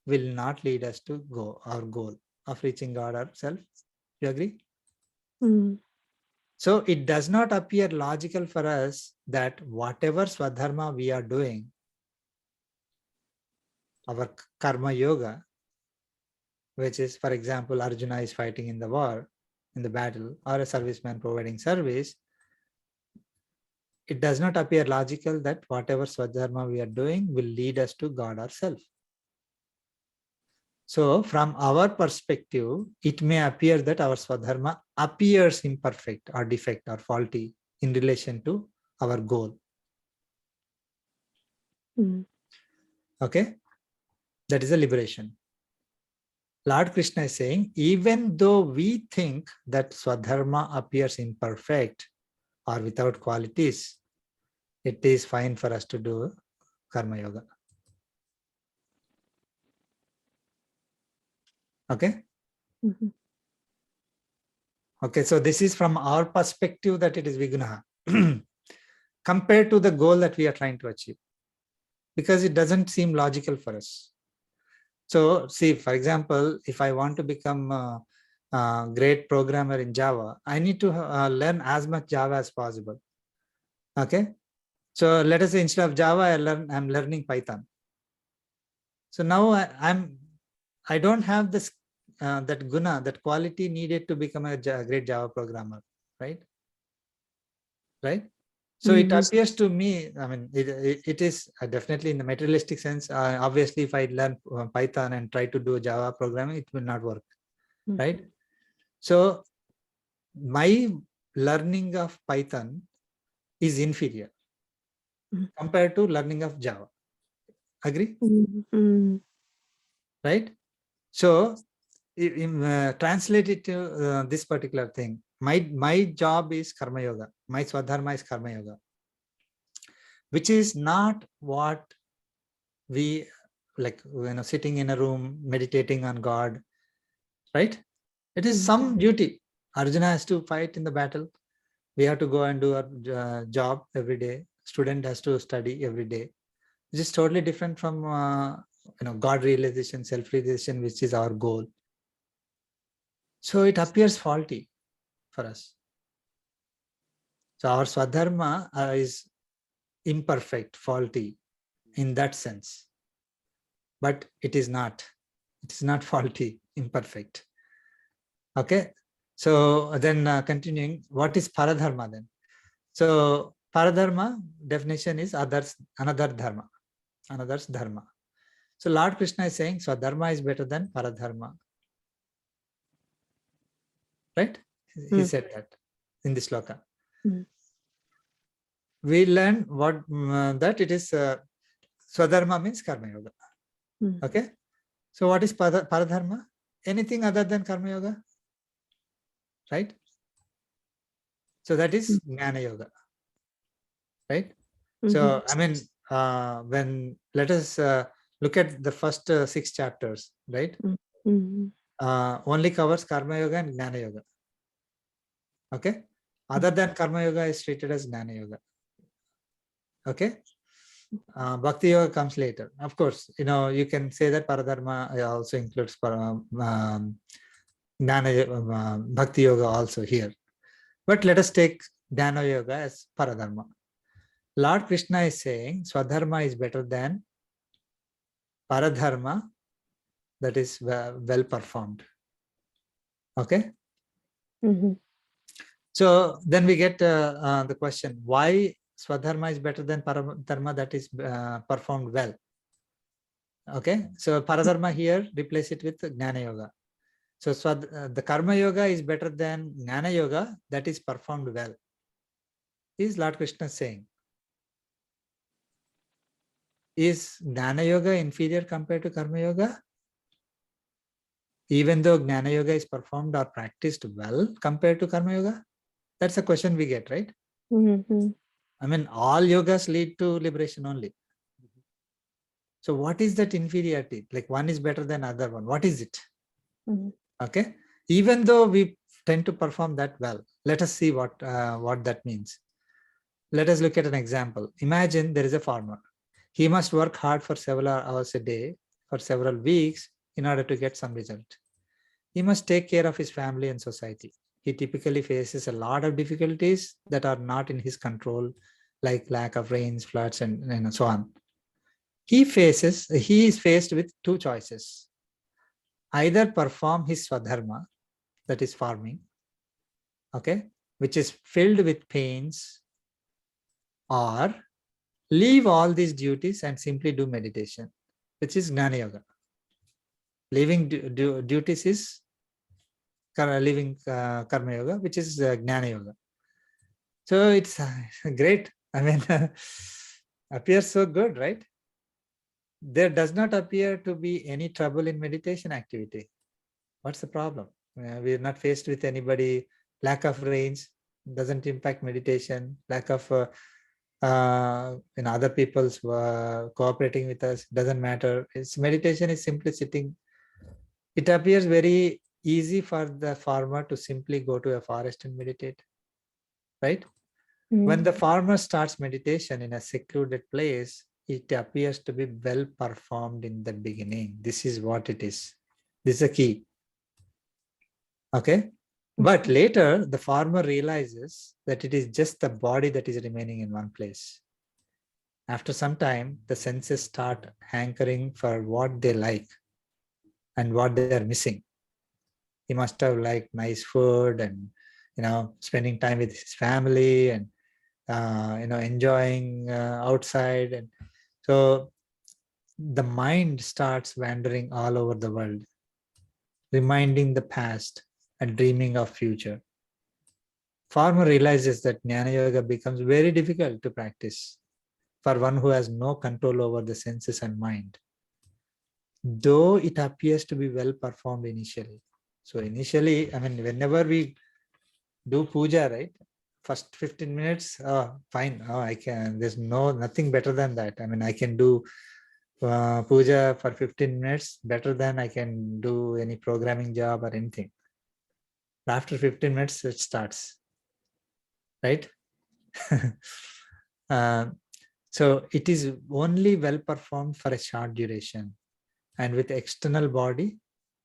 will not lead us to our goal of reaching God or self. You agree? So it does not appear logical for us that whatever Swadharma we are doing, our Karma Yoga, which is, for example, Arjuna is fighting in the war, in the battle, or a serviceman providing service, it does not appear logical that whatever Swadharma we are doing will lead us to God or self. So from our perspective, it may appear that our Swadharma appears imperfect or defect or faulty in relation to our goal. Okay, that is a liberation. Lord Krishna is saying, even though we think that Swadharma appears imperfect or without qualities, it is fine for us to do Karma Yoga. Okay? Okay, so this is from our perspective that it is Vignaha compared to the goal that we are trying to achieve, because it doesn't seem logical for us. So see, for example, if I want to become a great programmer in Java, I need to learn as much Java as possible. Okay, so let us say instead of Java, I'm learning Python. So now I don't have this that guna, that quality needed to become a great Java programmer, right? Right. So it appears to me, I mean, it is definitely in the materialistic sense. Obviously, if I learn Python and try to do Java programming, it will not work, right? So my learning of Python is inferior compared to learning of Java. Agree? Right? So translate it to this particular thing. My job is Karma Yoga. My Swadharma is Karma Yoga, which is not what we like, sitting in a room meditating on God, right? It is some duty. Arjuna has to fight in the battle. We have to go and do our job every day. Student has to study every day. This is totally different from God realization, self-realization, which is our goal. So it appears faulty for us. So our Swadharma is imperfect, faulty in that sense. But it is not. It is not faulty, imperfect. Okay. So then continuing, what is Paradharma then? So Paradharma definition is another dharma, another's dharma. So Lord Krishna is saying Swadharma is better than Paradharma. Right? He said that in this sloka. we learn what that it is Swadharma means Karma Yoga. Okay. So what is Paradharma? Anything other than Karma Yoga. Right? So that is Jnana Yoga. Right? So, I mean, when let us look at the first 6 chapters, right? Only covers Karma Yoga and Jnana Yoga. Okay. Other than Karma Yoga is treated as Jnana Yoga. Okay. Bhakti Yoga comes later. Of course, you can say that Paradharma also includes Jnana, Bhakti Yoga also here. But let us take Jnana Yoga as Paradharma. Lord Krishna is saying Swadharma is better than Paradharma, that is well performed. Okay. So then we get the question, why Swadharma is better than Paradharma that is performed well. Okay, so Paradharma here, replace it with Jnana Yoga. So the Karma Yoga is better than Jnana Yoga that is performed well. Is Lord Krishna saying? Is Jnana Yoga inferior compared to Karma Yoga? Even though Jnana Yoga is performed or practiced well compared to Karma Yoga? That's a question we get, right? I mean, all yogas lead to liberation only. So what is that inferiority? Like one is better than other one. What is it? Okay. Even though we tend to perform that well, let us see what that means. Let us look at an example. Imagine there is a farmer. He must work hard for several hours a day for several weeks in order to get some result. He must take care of his family and society. He typically faces a lot of difficulties that are not in his control, like lack of rains, floods, and so on. He is faced with 2 choices. Either perform his Swadharma, that is farming, okay, which is filled with pains, or leave all these duties and simply do meditation, which is Jnana Yoga. Leaving duties is living Karma Yoga, which is Jnana Yoga. So it's great. I mean, appears so good, right? There does not appear to be any trouble in meditation activity. What's the problem? We're not faced with anybody. Lack of rains doesn't impact meditation. Lack of other people's cooperating with us doesn't matter. Meditation is simply sitting. It appears very easy for the farmer to simply go to a forest and meditate, right? When the farmer starts meditation in a secluded place, it appears to be well performed in the beginning. This is what it is. This is a key. Okay. But later, the farmer realizes that it is just the body that is remaining in one place. After some time, the senses start hankering for what they like and what they are missing. He must have liked nice food and, spending time with his family and, enjoying outside. And so the mind starts wandering all over the world, reminding the past and dreaming of future. Farmer realizes that Jnana Yoga becomes very difficult to practice for one who has no control over the senses and mind, though it appears to be well performed initially. So initially, I mean, whenever we do puja, right? First 15 minutes, fine. I can, there's nothing better than that. I mean, I can do puja for 15 minutes better than I can do any programming job or anything. After 15 minutes, it starts, right? So it is only well performed for a short duration and with external body.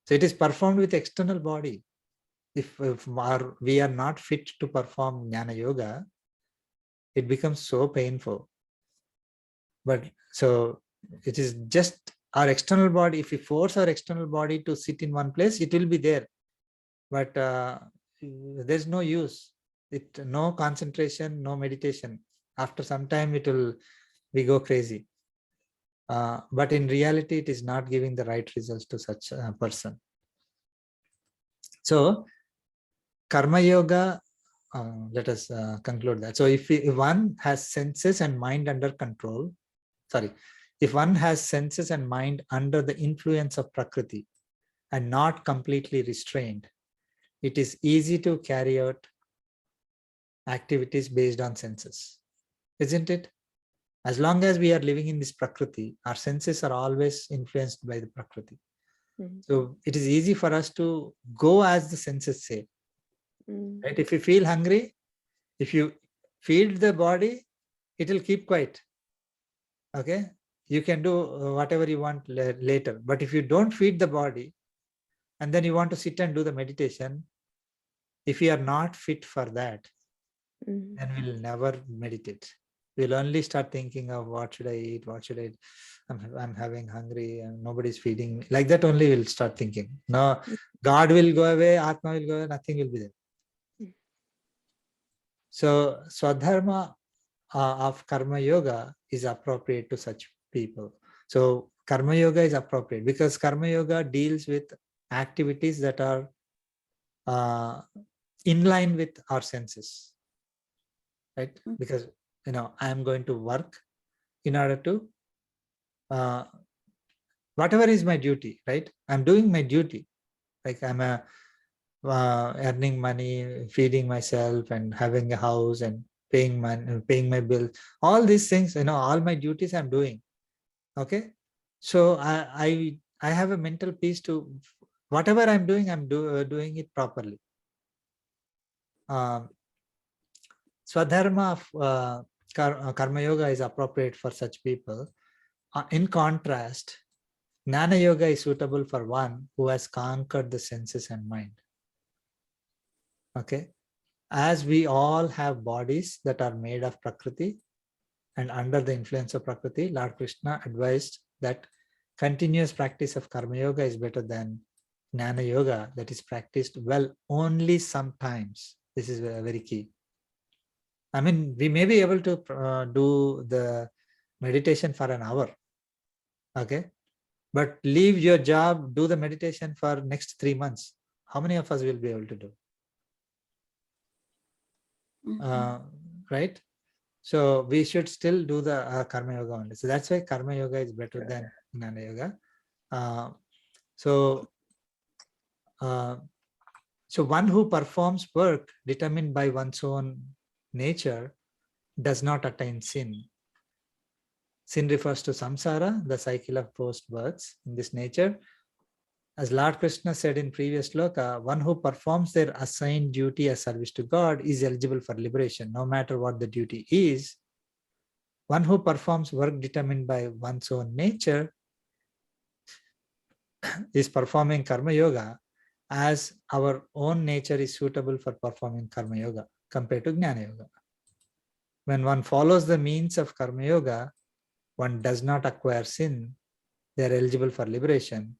So it is performed with external body. If we are not fit to perform Jnana Yoga, it becomes so painful. But so it is just our external body. If we force our external body to sit in one place, it will be there. But there's no use. No concentration, no meditation. After some time, we go crazy. But in reality, it is not giving the right results to such a person. So Karma Yoga let us conclude that. So if one has senses and mind under control, if one has senses and mind under the influence of Prakriti and not completely restrained, it is easy to carry out activities based on senses, isn't it? As long as we are living in this Prakriti, our senses are always influenced by the Prakriti. So it is easy for us to go as the senses say. Right? If you feel hungry, if you feed the body, it will keep quiet. Okay, you can do whatever you want later. But if you don't feed the body, and then you want to sit and do the meditation, if you are not fit for that, then we'll never meditate. We'll only start thinking of what should I eat, what should I eat? I'm having hungry and nobody's feeding me. Like that only we'll start thinking. No, God will go away, Atma will go away, nothing will be there. So Swadharma of Karma Yoga is appropriate to such people. So Karma Yoga is appropriate because Karma Yoga deals with activities that are in line with our senses, right? Because, I am going to work in order to, whatever is my duty, right? I'm doing my duty. Like I'm earning money, feeding myself and having a house and paying my bills, all these things, all my duties I'm doing. Okay. So I have a mental peace to whatever I'm doing, I'm doing it properly. Swadharma of Karma Yoga is appropriate for such people. In contrast, Jnana Yoga is suitable for one who has conquered the senses and mind. Okay. As we all have bodies that are made of Prakriti and under the influence of Prakriti, Lord Krishna advised that continuous practice of Karma Yoga is better than Jnana Yoga that is practiced well only sometimes. This is very key. I mean, we may be able to do the meditation for an hour, okay? But leave your job, do the meditation for next 3 months. How many of us will be able to do? Right? So we should still do the Karma Yoga only. So that's why Karma Yoga is better than Jnana Yoga. So one who performs work determined by one's own nature does not attain sin. Sin refers to samsara, the cycle of post-births in this nature. As Lord Krishna said in previous sloka, one who performs their assigned duty as service to God is eligible for liberation, no matter what the duty is. One who performs work determined by one's own nature is performing Karma Yoga, as our own nature is suitable for performing Karma Yoga compared to Jnana Yoga. When one follows the means of Karma Yoga, one does not acquire sin. They are eligible for liberation.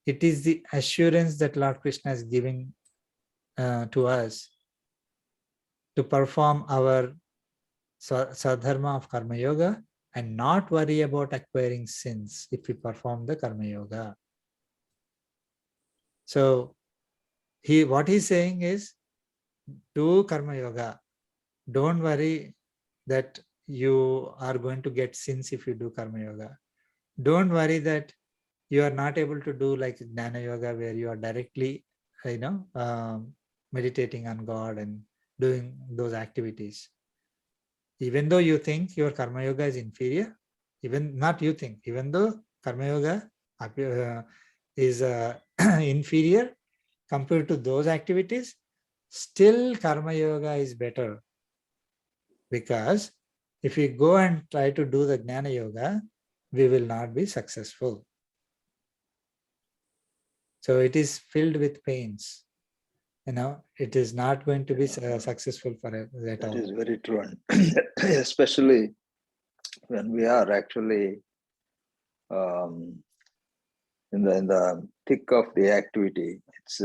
It is the assurance that Lord Krishna is giving to us to perform our sadharma of Karma Yoga and not worry about acquiring sins if we perform the Karma Yoga. So what he's saying is, do Karma Yoga. Don't worry that you are going to get sins if you do Karma Yoga. Don't worry that you are not able to do like Jnana Yoga where you are directly, meditating on God and doing those activities. Even though you think your Karma Yoga is inferior, even though Karma Yoga is inferior compared to those activities, still Karma Yoga is better. Because if we go and try to do the Jnana Yoga, we will not be successful. So it is filled with pains. It is not going to be successful for it at all. That is very true. Especially when we are actually in the thick of the activity, it's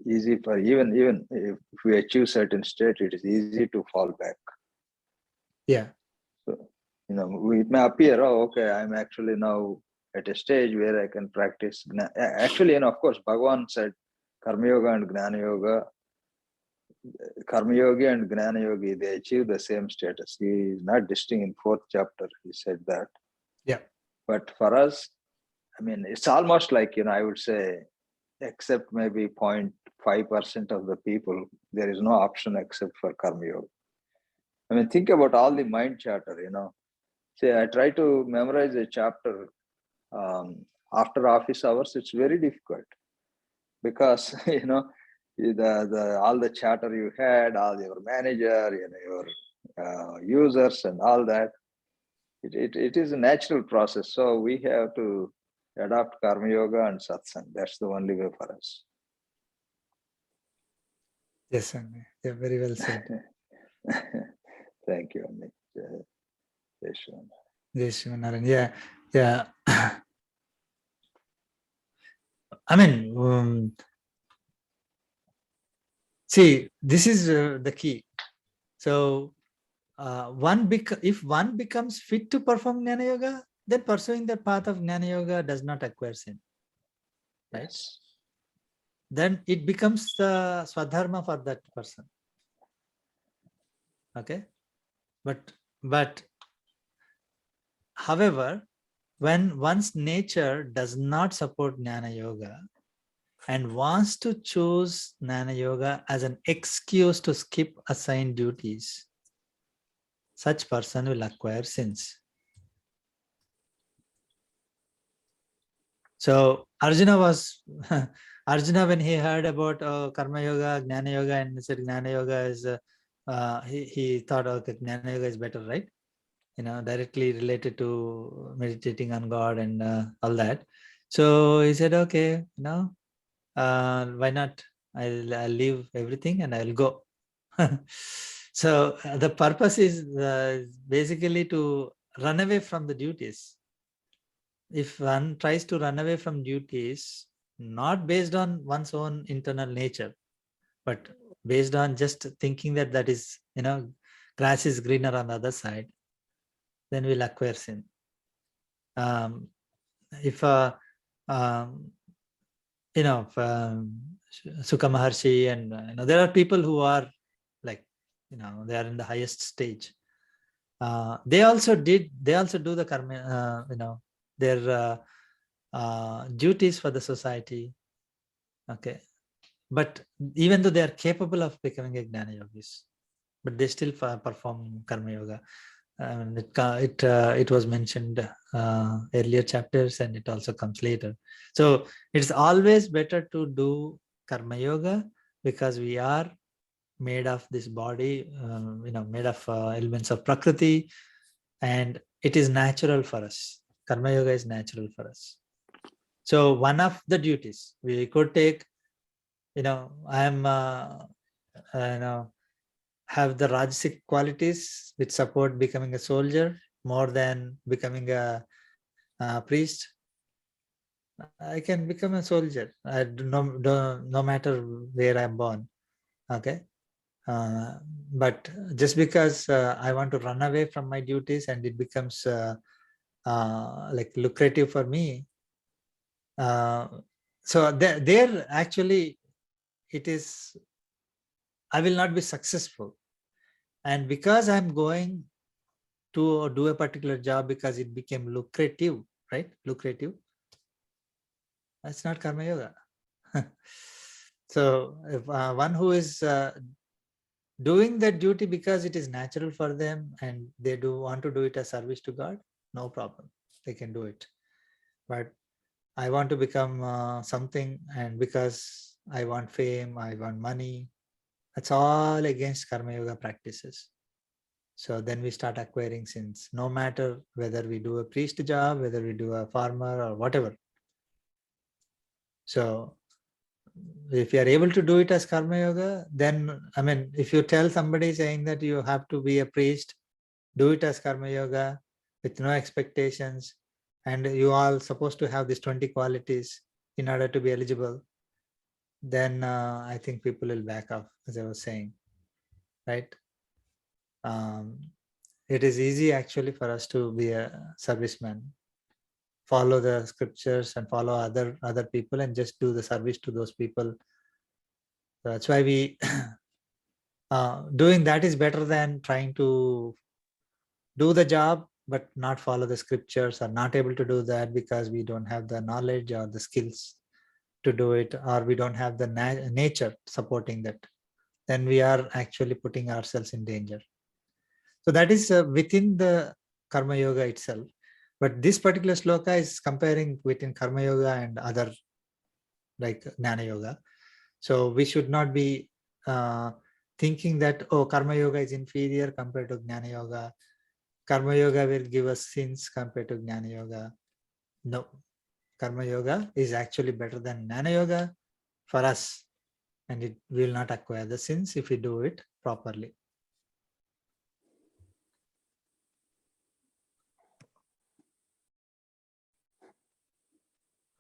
easy for even if we achieve certain state, it is easy to fall back. Yeah. So, it may appear, okay, I'm actually now at a stage where I can practice. Actually, of course, Bhagavan said Karma Yoga and Jnana Yoga Karma Yogi and Gnana Yogi, they achieve the same status. He is not distinct in 4th chapter, he said that. Yeah. But for us, I mean, it's almost like, I would say, except maybe 0.5% of the people, there is no option except for Karma Yoga. I mean, think about all the mind chatter, Say, I try to memorize a chapter after office hours, it's very difficult because, all the chatter you had, all your manager, your users and all that, it is a natural process. So we have to adopt Karma Yoga and Satsang. That's the only way for us. Yes, Swami. Yeah, very well said. Thank you, Amit. Jai Shri. Jai Shri Narayan. Yeah. I mean, see, this is the key. So, if one becomes fit to perform Jnana Yoga, then pursuing the path of Jnana Yoga does not acquire sin. Right? Yes. Then it becomes the Swadharma for that person. Okay? But however, when one's nature does not support Jnana Yoga and wants to choose Jnana Yoga as an excuse to skip assigned duties, such person will acquire sins. So Arjuna when he heard about Karma Yoga, Jnana Yoga, and he said Jnana Yoga is, he thought, okay, Jnana Yoga is better, right? Directly related to meditating on God and all that. So he said, okay, why not? I'll leave everything and I'll go. So the purpose is basically to run away from the duties. If one tries to run away from duties, not based on one's own internal nature, but based on just thinking that is, grass is greener on the other side, then we'll acquire sin. If Sukha Maharshi and there are people who are like, they are in the highest stage. They also do the karma, their duties for the society. Okay, but even though they are capable of becoming a Jnana Yogis, but they still perform Karma Yoga. It was mentioned earlier chapters, and it also comes later. So it's always better to do Karma Yoga because we are made of this body, made of elements of Prakriti, and it is natural for us. Karma Yoga is natural for us. So one of the duties we could take, have the Rajasic qualities which support becoming a soldier more than becoming a priest. I can become a soldier. No matter where I'm born. Okay. But just because I want to run away from my duties and it becomes like lucrative for me. So there actually it is, I will not be successful. And because I'm going to do a particular job because it became lucrative, right? Lucrative. That's not Karma Yoga. So if one who is doing that duty because it is natural for them and they do want to do it as service to God, no problem. They can do it. But I want to become something, and because I want fame, I want money, that's all against Karma Yoga practices. So then we start acquiring sins, no matter whether we do a priest job, whether we do a farmer or whatever. So if you are able to do it as Karma Yoga, then, if you tell somebody saying that you have to be a priest, do it as Karma Yoga with no expectations, and you are supposed to have these 20 qualities in order to be eligible, then I think people will back off, as I was saying, right? It is easy actually for us to be a serviceman, follow the scriptures and follow other people and just do the service to those people. So that's why we doing that is better than trying to do the job but not follow the scriptures, or not able to do that because we don't have the knowledge or the skills to do it, or we don't have the nature supporting that. Then we are actually putting ourselves in danger. So that is within the Karma Yoga itself. But this particular sloka is comparing between Karma Yoga and other like Jnana Yoga. So we should not be thinking that, oh, Karma Yoga is inferior compared to Jnana Yoga. Karma Yoga will give us sins compared to Jnana Yoga. No, Karma Yoga is actually better than Jnana Yoga for us, and it will not acquire the sins if we do it properly.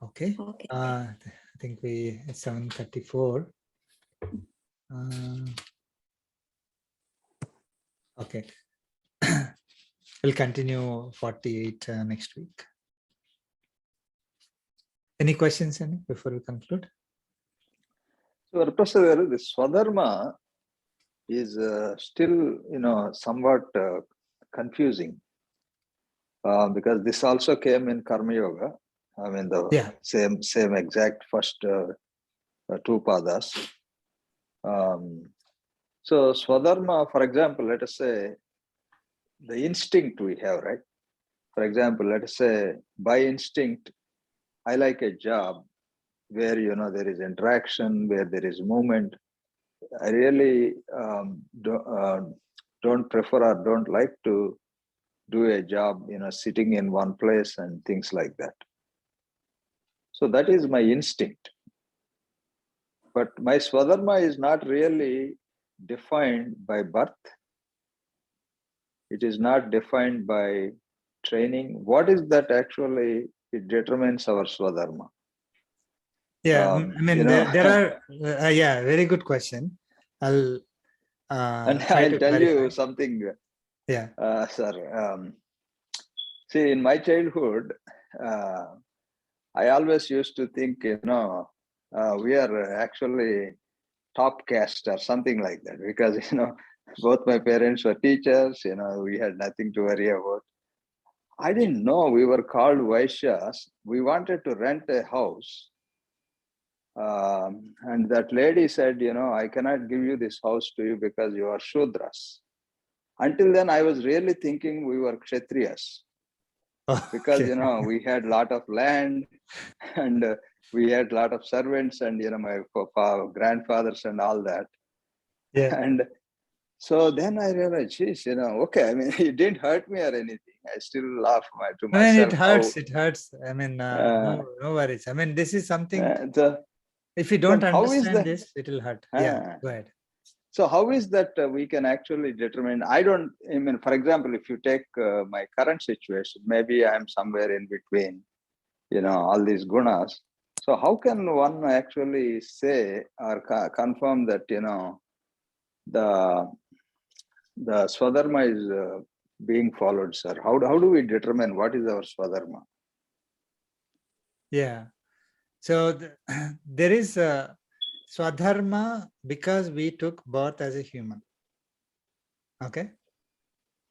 Okay. I think it's 7:34. Okay. We'll continue 48 next week. Any questions, any, before we conclude? So, Professor, the Swadharma is still, somewhat confusing because this also came in Karma Yoga. I mean, the same exact first two padas. So, Swadharma, for example, let us say the instinct we have, right? For example, let us say by instinct, I like a job where, there is interaction, where there is movement. I really don't prefer or don't like to do a job, sitting in one place and things like that. So that is my instinct. But my Swadharma is not really defined by birth. It is not defined by training. What is that actually? It determines our Swadharma. Yeah, I mean, there are, very good question. I'll tell you something. Yeah. Sir, see, in my childhood, I always used to think, we are actually top caste or something like that, because, both my parents were teachers, we had nothing to worry about. I didn't know we were called Vaishyas. We wanted to rent a house. And that lady said, I cannot give you this house to you because you are Shudras. Until then, I was really thinking we were Kshatriyas. Because, we had a lot of land and we had a lot of servants and, my grandfathers and all that. Yeah. And so then I realized, geez, okay, I mean, it didn't hurt me or anything. I still laugh to myself. I mean, it hurts. It hurts. I mean, no worries. I mean, this is something, if you don't understand this, it will hurt. Yeah, go ahead. So how is that we can actually determine? For example, if you take my current situation, maybe I'm somewhere in between, all these gunas. So how can one actually say or confirm that, the Swadharma is being followed, sir? How do we determine what is our Swadharma? Yeah. So there is a Swadharma because we took birth as a human. Okay.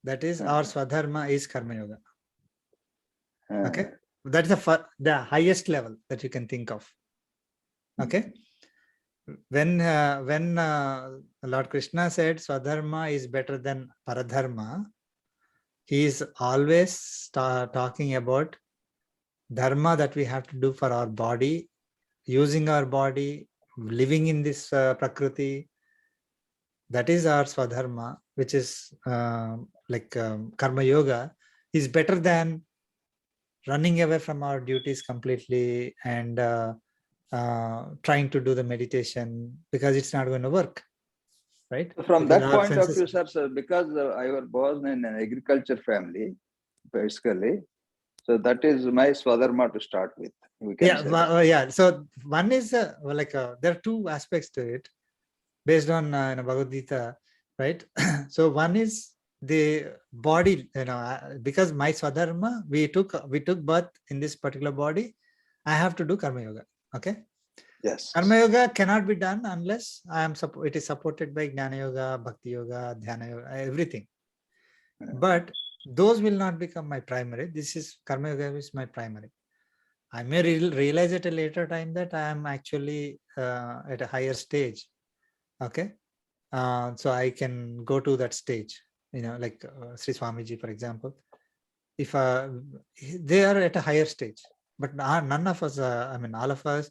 That is our Swadharma is Karma Yoga. Okay. That is the highest level that you can think of. Okay. When Lord Krishna said Swadharma is better than Paradharma, he is always talking about dharma that we have to do for our body, using our body, living in this prakriti. That is our Swadharma, which is Karma Yoga, is better than running away from our duties completely and trying to do the meditation, because it's not going to work, right? From that point of view, sir, because I was born in an agriculture family, basically, so that is my Swadharma to start with. We can say so one is there are two aspects to it based on Bhagavad Gita, right? So one is the body, because my Swadharma, we took birth in this particular body, I have to do Karma Yoga. Okay. Yes. Karma yoga cannot be done unless it is supported by Jnana yoga, Bhakti yoga, Dhyana yoga, everything. But those will not become my primary. This is Karma yoga is my primary. I may realize at a later time that I am actually at a higher stage. Okay. So I can go to that stage, like Sri Swamiji, for example. If they are at a higher stage, but none of us, all of us,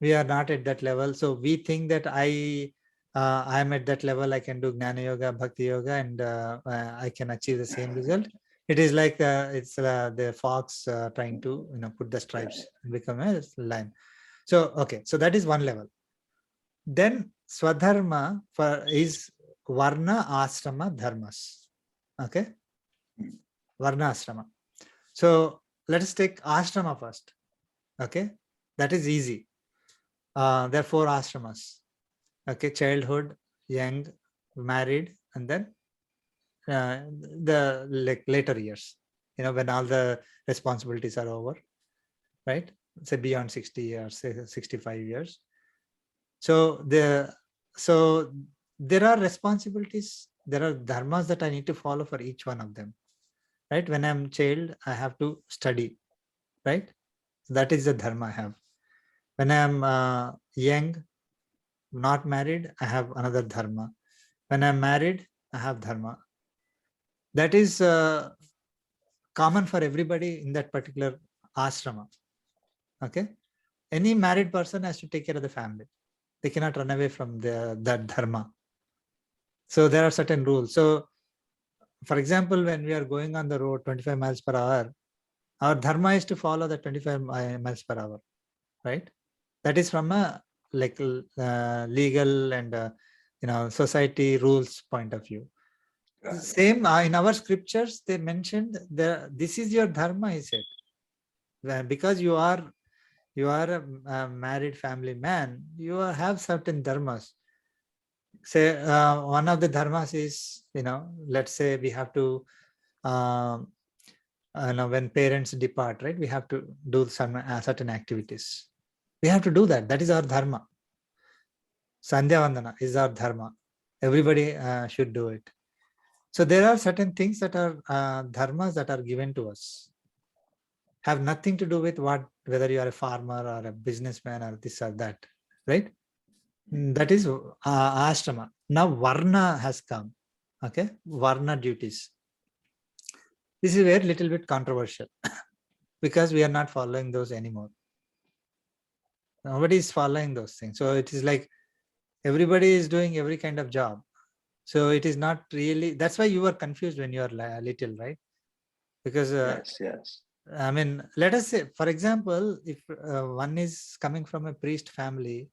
we are not at that level. So we think that I am at that level. I can do Jnana yoga, Bhakti yoga, and I can achieve the same result. It is like it's the fox trying to put the stripes and become a lion. So okay, so that is one level. Then Swadharma is Varna Ashrama Dharmas. Okay, Varna Ashrama. So let us take ashrama first. Okay, that is easy. There are 4 ashramas. Okay, childhood, young, married, and then the later years. When all the responsibilities are over, right? Say beyond 60 years, say 65 years. So there are responsibilities. There are dharmas that I need to follow for each one of them. Right? When I'm child, I have to study. Right? That is the dharma I have. When I'm young, not married, I have another dharma. When I'm married, I have dharma. That is common for everybody in that particular ashrama. Okay. Any married person has to take care of the family. They cannot run away from that dharma. So there are certain rules. So, for example, when we are going on the road 25 miles per hour, our dharma is to follow the 25 miles per hour, right? That is from a legal and society rules point of view. Same in our scriptures, they mentioned this is your dharma, he said. Because you are a married family man, you have certain dharmas. Say one of the dharmas is, let's say we have to, when parents depart, right, we have to do some certain activities. We have to do that. That is our dharma. Sandhya Vandana is our dharma. Everybody should do it. So there are certain things that are dharmas that are given to us. Have nothing to do with whether you are a farmer or a businessman or this or that, right? That is ashrama. Now Varna has come. Okay, Varna duties. This is where little bit controversial because we are not following those anymore. Nobody is following those things. So it is like everybody is doing every kind of job. So it is not really, that's why you were confused when you are little, right? Because yes. I mean, let us say, for example, if one is coming from a priest family,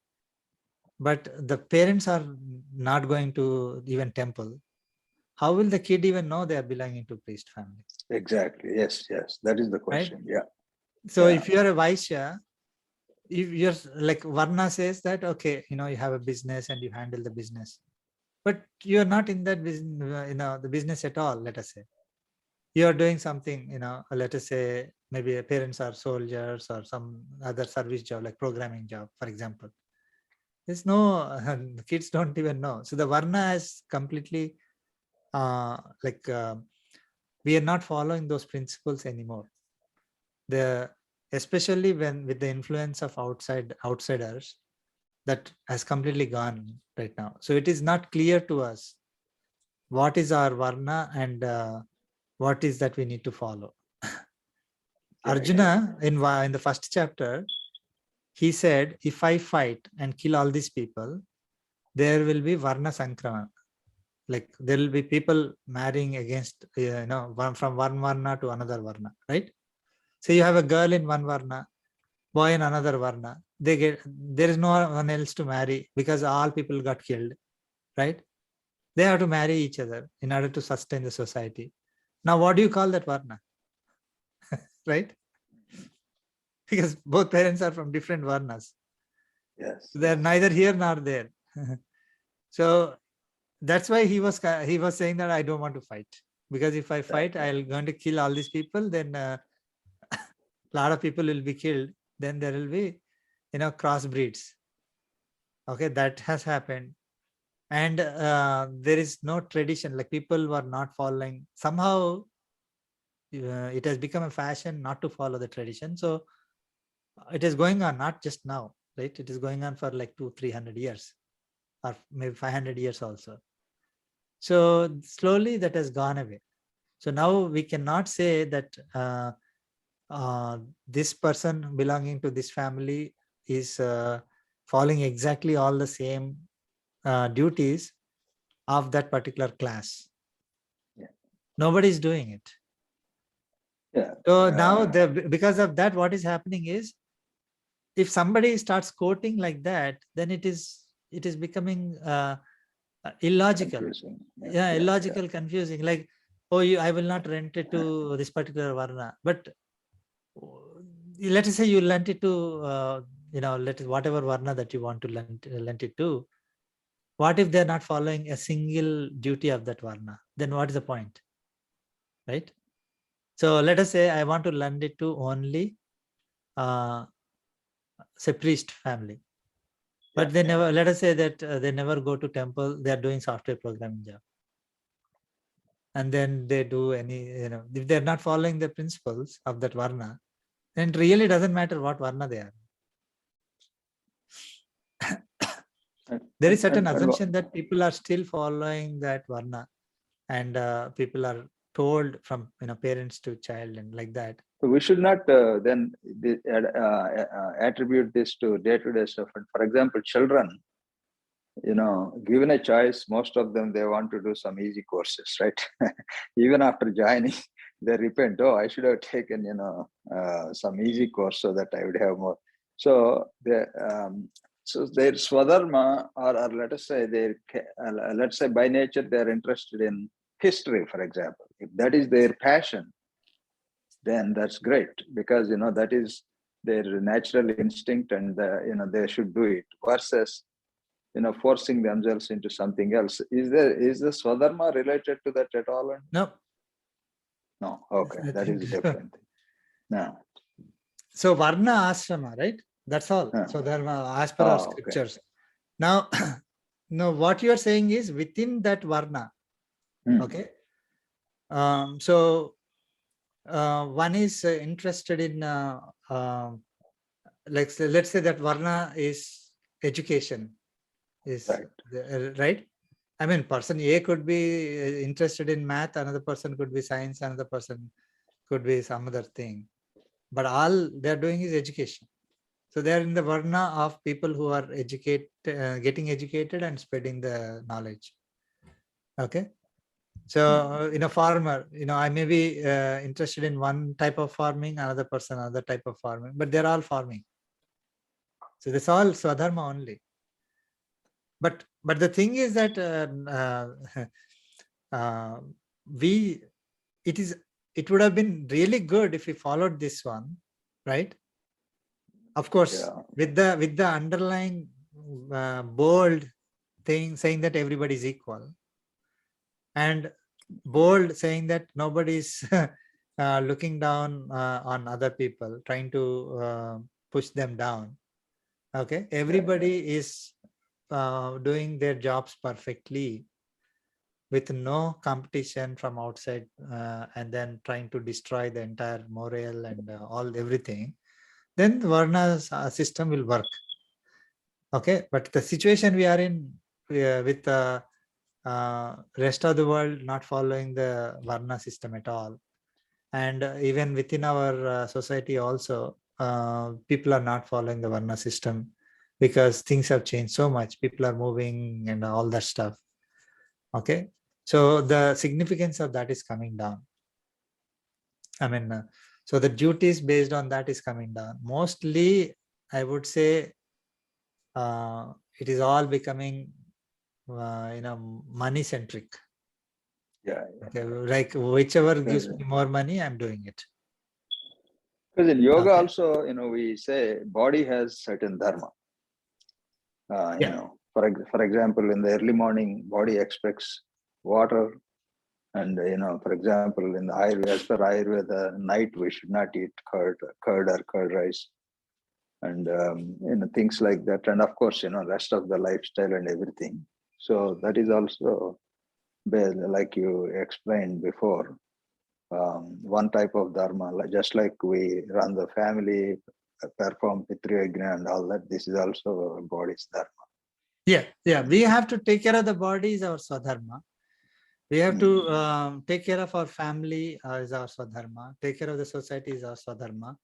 but the parents are not going to even temple, how will the kid even know they are belonging to priest family? Exactly. Yes. That is the question. Right? Yeah. So if you are a Vaishya, if you're like Varna says that, okay, you have a business and you handle the business, but you're not in that business, the business at all, let us say. You're doing something, let us say maybe parents are soldiers or some other service job, like programming job, for example. There's no, the kids don't even know. So the Varna is completely we are not following those principles anymore. Especially when with the influence of outsiders, that has completely gone right now. So it is not clear to us what is our Varna and what is that we need to follow. Arjuna, in the first chapter, he said, if I fight and kill all these people, there will be Varna Sankramana. Like there will be people marrying against, from one Varna to another Varna, right? So you have a girl in one Varna, boy in another Varna. There is no one else to marry because all people got killed, right? They have to marry each other in order to sustain the society. Now, what do you call that Varna? Right? Because both parents are from different Varnas. Yes. They're neither here nor there. So that's why he was saying that I don't want to fight. Because if I fight, I'm going to kill all these people, then a lot of people will be killed. Then there will be, crossbreeds. Okay, that has happened. And there is no tradition, like people were not following. Somehow it has become a fashion not to follow the tradition. So it is going on not just now, right? It is going on for like 200-300 years, or maybe 500 years also. So slowly that has gone away. So now we cannot say that this person belonging to this family is following exactly all the same duties of that particular class. Yeah. Nobody is doing it. Yeah. So now because of that, what is happening is, if somebody starts quoting like that, then it is becoming illogical. Confusing. Yeah, illogical, confusing. Like, oh, I will not rent it to this particular Varna. But let us say you lent it to, whatever Varna that you want to lend it to. What if they're not following a single duty of that Varna? Then what is the point? Right? So let us say I want to lend it to only say priest family. But they never, let us say that they never go to temple, they are doing software programming job. And then they do any, if they're not following the principles of that Varna, then it really doesn't matter what Varna they are. There is certain assumption that people are still following that Varna, and people are told from parents to child and like that. So we should not then attribute this to day-to-day stuff. And for example, children, given a choice, most of them, they want to do some easy courses, right? Even after joining, they repent. Oh, I should have taken, some easy course so that I would have more. So so their swadharma, or let us say let's say by nature they're interested in history, for example. If that is their passion, then that's great, because that is their natural instinct, and they should do it. Versus forcing themselves into something else. Is the swadharma related to that at all? No. No. Okay, that is different. No. So Varna ashrama, right? That's all. So Dharma, as per our scriptures. Okay. Now, what you are saying is within that Varna. Okay. So one is interested in let's say that Varna is education. Is right? I mean, person A could be interested in math, another person could be science, another person could be some other thing. But all they're doing is education. So they're in the Varna of people who are getting educated and spreading the knowledge. Okay. So in a farmer, I may be interested in one type of farming, another person another type of farming, but they're all farming. So that's all Swadharma only. But the thing is that it would have been really good if we followed this one, right? Of course, with the underlying bold thing saying that everybody is equal, and bold saying that nobody is looking down on other people, trying to push them down. Okay, everybody is doing their jobs perfectly with no competition from outside, and then trying to destroy the entire morale and everything. Then the Varna system will work. Okay, but the situation we are in with the rest of the world not following the Varna system at all, and even within our society also, people are not following the Varna system because things have changed so much. People are moving and all that stuff. Okay, so the significance of that is coming down. I mean, so the duties based on that is coming down. Mostly, I would say, it is all becoming, money centric. Yeah. Okay, like whichever gives me more money, I'm doing it. Because in yoga also, we say body has certain dharma. For example, in the early morning, body expects water, and for example, in the as per Ayurveda, night we should not eat curd or curd rice. and things like that, and of course rest of the lifestyle and everything. So that is also, like you explained before, one type of dharma, just like we run the family, perform pitru yajna and all that. This is also our body's dharma. Yeah. We have to take care of the body is our swadharma. We have to take care of our family is our swadharma. Take care of the society is our swadharma.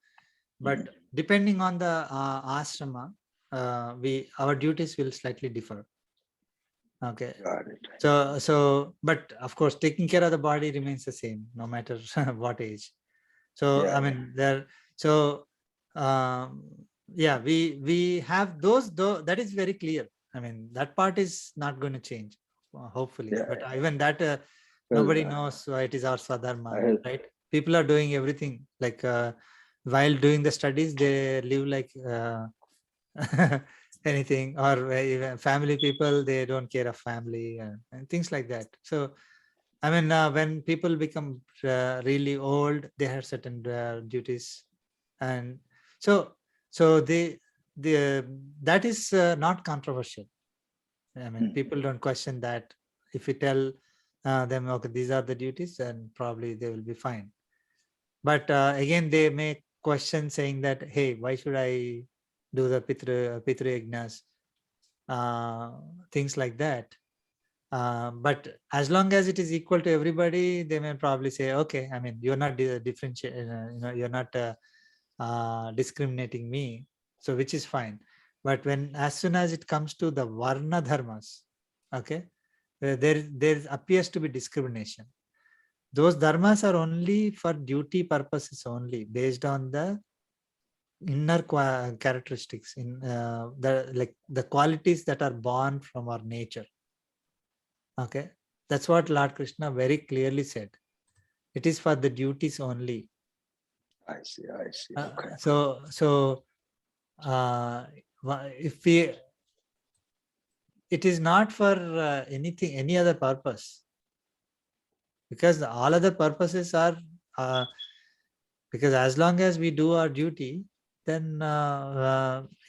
But depending on the ashrama, our duties will slightly differ. Okay. Got it. So, but of course, taking care of the body remains the same, no matter what age. So, Yeah, I mean, we have those, though, that is very clear. I mein, that part is not going to change, hopefully. Yeah, but even that, nobody knows why it is our swadharma, right? People are doing everything. Like while doing the studies, they live like anything, or even family people, they don't care of family and things like that. So, I mean, when people become really old, they have certain duties, and so that is not controversial. I mean, people don't question that. If you tell them, okay, these are the duties, then probably they will be fine. But again, they may question saying that, hey, why should I do the pitru yajnas, things like that. But as long as it is equal to everybody, they may probably say, okay, I mean, you're not you're not discriminating me, so which is fine. But as soon as it comes to the Varna dharmas, okay, there appears to be discrimination. Those dharmas are only for duty purposes only, based on the inner characteristics, in the qualities that are born from our nature. Okay, that's what Lord Krishna very clearly said. It is for the duties only. I see. Okay. So if we, it is not for any other purpose, because all other purposes are because as long as we do our duty, then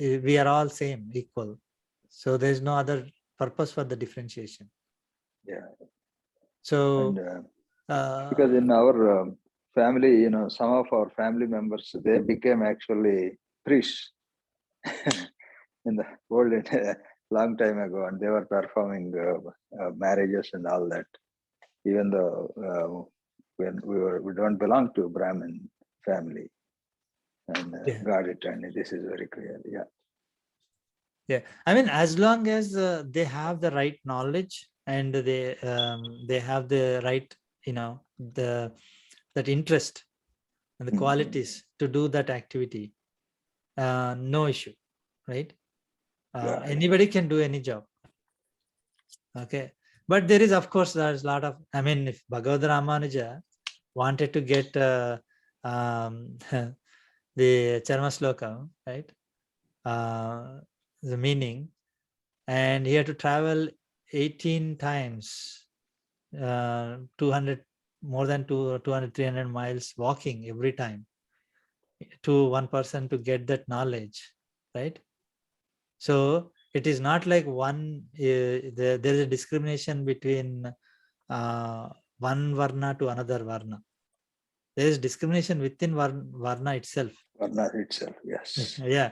we are all same, equal. So there is no other purpose for the differentiation. Yeah. So because in our family, some of our family members, they became actually priests in the world a long time ago, and they were performing marriages and all that. Even though when we don't belong to Brahmin family, and got it, and this is very clear. Yeah, I mean, as long as they have the right knowledge and they have the right, that interest and the qualities to do that activity, no issue, right? Anybody can do any job. Okay, but there is, of course, there's a lot of, I mean, if Bhagavad Ramanuja wanted to get the Charma Sloka, right? The meaning, and he had to travel 18 times, 200, more than 200, 300 miles walking every time to one person to get that knowledge, right? So it is not like one, there is a discrimination between one Varna to another Varna. There is discrimination within Varna itself. Varna itself, yes. Yeah.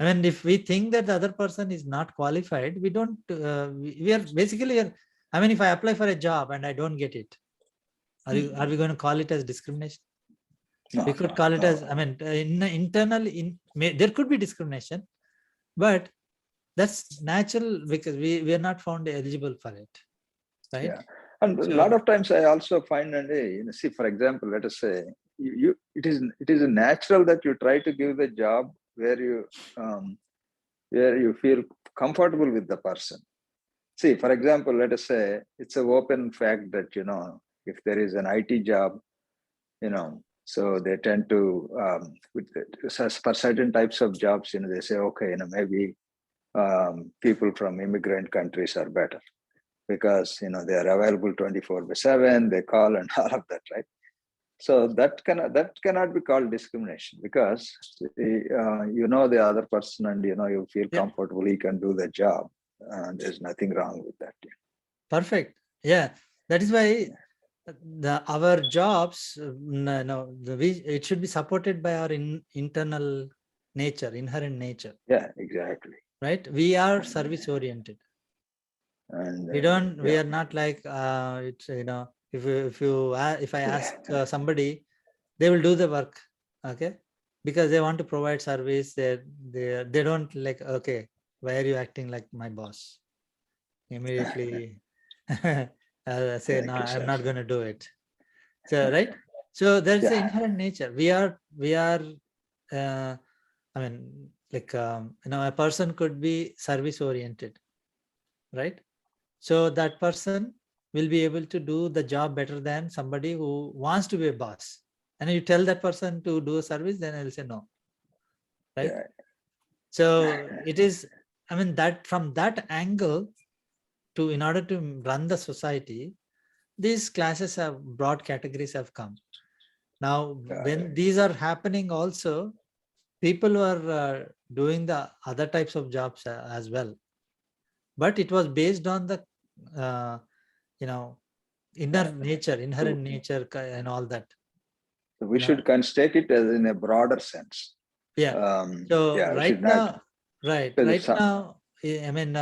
I mean, if we think that the other person is not qualified, we don't, we are basically, I mean, if I apply for a job and I don't get it, are we going to call it as discrimination? No, we could call it as, I mean, there could be discrimination, but that's natural because we are not found eligible for it, right? Yeah. And a lot of times I also find, and see, for example, let us say, it is natural that you try to give the job where you feel comfortable with the person. See, for example, let us say it's an open fact that, if there is an IT job, so they tend to, for certain types of jobs, they say, okay, maybe people from immigrant countries are better because, they are available 24/7, they call and all of that, right? So that cannot be called discrimination, because you know the other person, and you feel comfortable, he can do the job, and there's nothing wrong with that. Perfect. Yeah, that is why our jobs, it should be supported by our internal nature, inherent nature. Yeah, exactly. Right. We are service oriented. And we are not like it's if I ask somebody, they will do the work, okay, because they want to provide service. They don't like, okay, why are you acting like my boss? Immediately say, no, I'm not going to do it. So right, so there's the inherent nature. We are I mean, like a person could be service oriented, right? So that person will be able to do the job better than somebody who wants to be a boss. And you tell that person to do a service, then I'll say no. Right? Yeah. So it is, I mean, that from that angle, in order to run the society, these classes have, broad categories have come. Now, when these are happening also, people who are doing the other types of jobs as well. But it was based on the, inherent nature and all that. So we should take it as in a broader sense. Yeah. So right now, right now, I mean,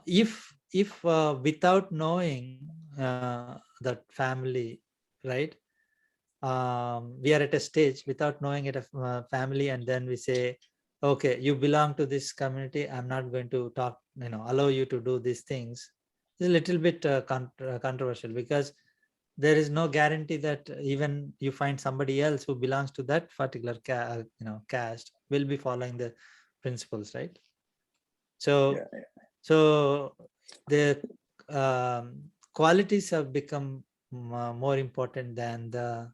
if without knowing that family, right? We are at a stage without knowing it, family, and then we say, okay, you belong to this community, I'm not going to talk, allow you to do these things. It's a little bit controversial, because there is no guarantee that even you find somebody else who belongs to that particular caste will be following the principles, right? So so the qualities have become more important than the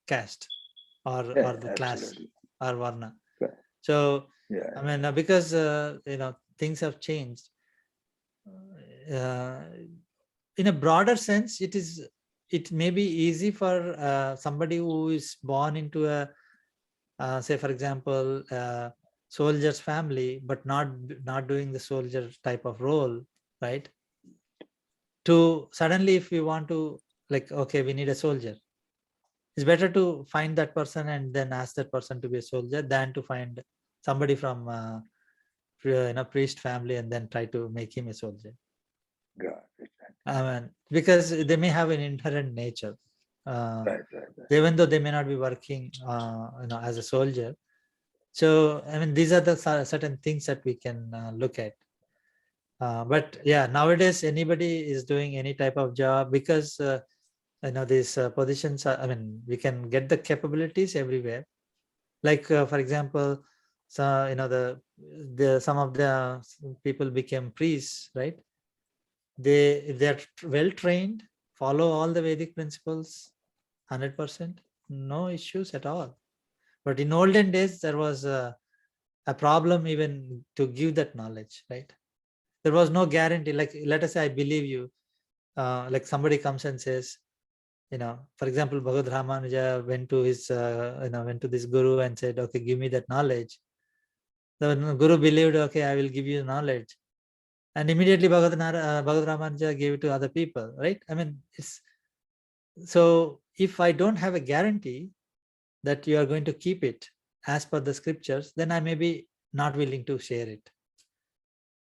caste or the class or Varna. So I mean, because things have changed. In a broader sense, it may be easy for somebody who is born into a say, for example, soldier's family, but not doing the soldier type of role, right? To suddenly, if we want to, like, okay, we need a soldier, it's better to find that person and then ask that person to be a soldier than to find somebody from priest family and then try to make him a soldier. I mean, because they may have an inherent nature. Even though they may not be working as a soldier. So I mean, these are the certain things that we can look at. But yeah, nowadays anybody is doing any type of job, because these positions are, I mean, we can get the capabilities everywhere. Like for example, so some of the people became priests, right? They're well trained, follow all the Vedic principles 100%, no issues at all. But in olden days, there was a problem even to give that knowledge, right? There was no guarantee. Like, let us say I believe you, like somebody comes and says, for example, Bhagavad Ramanuja went to his went to this guru and said, okay, give me that knowledge. The guru believed, okay, I will give you knowledge. And immediately Bhagavad Ramanuja gave it to other people, right? I mean, so if I don't have a guarantee that you are going to keep it as per the scriptures, then I may be not willing to share it.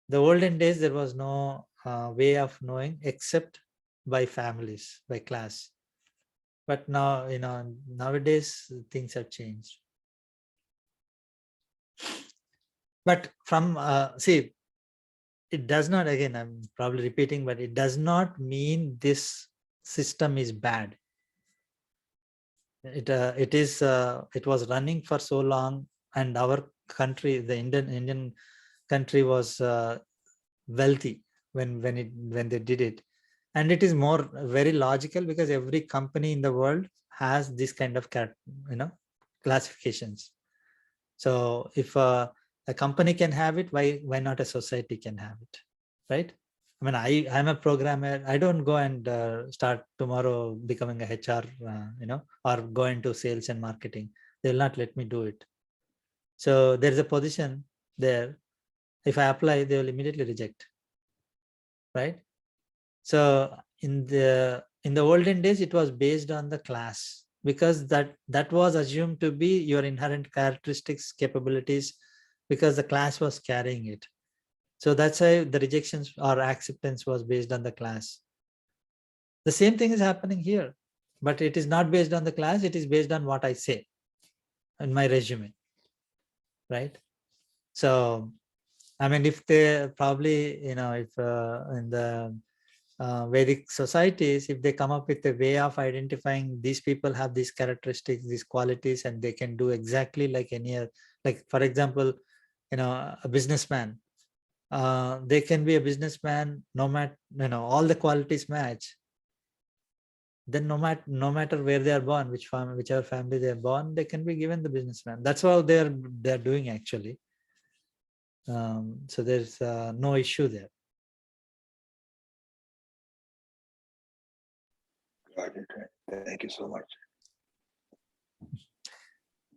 The olden days, there was no way of knowing except by families, by class. But now, nowadays things have changed. But from, see, it does not, again, I'm probably repeating, but it does not mean this system is bad. It was running for so long, and our country, the Indian country, was wealthy when they did it, and it is more very logical, because every company in the world has this kind of classifications. So if a company can have it, why not a society can have it, right? I mean, I'm a programmer. I don't go and start tomorrow becoming a HR, or go into sales and marketing. They will not let me do it. So there is a position there. If I apply, they will immediately reject. Right? So in the olden days, it was based on the class, because that was assumed to be your inherent characteristics, capabilities, because the class was carrying it. So that's why the rejections or acceptance was based on the class. The same thing is happening here, but it is not based on the class. It is based on what I say in my resume, right? So, I mean, if they probably, if in the Vedic societies, if they come up with a way of identifying these people have these characteristics, these qualities, and they can do exactly like any other, like for example, a businessman. They can be a businessman no matter, all the qualities match. Then no matter where they are born, whichever family they are born, they can be given the businessman. That's what they're doing actually. So there's no issue there. Got it. Thank you so much.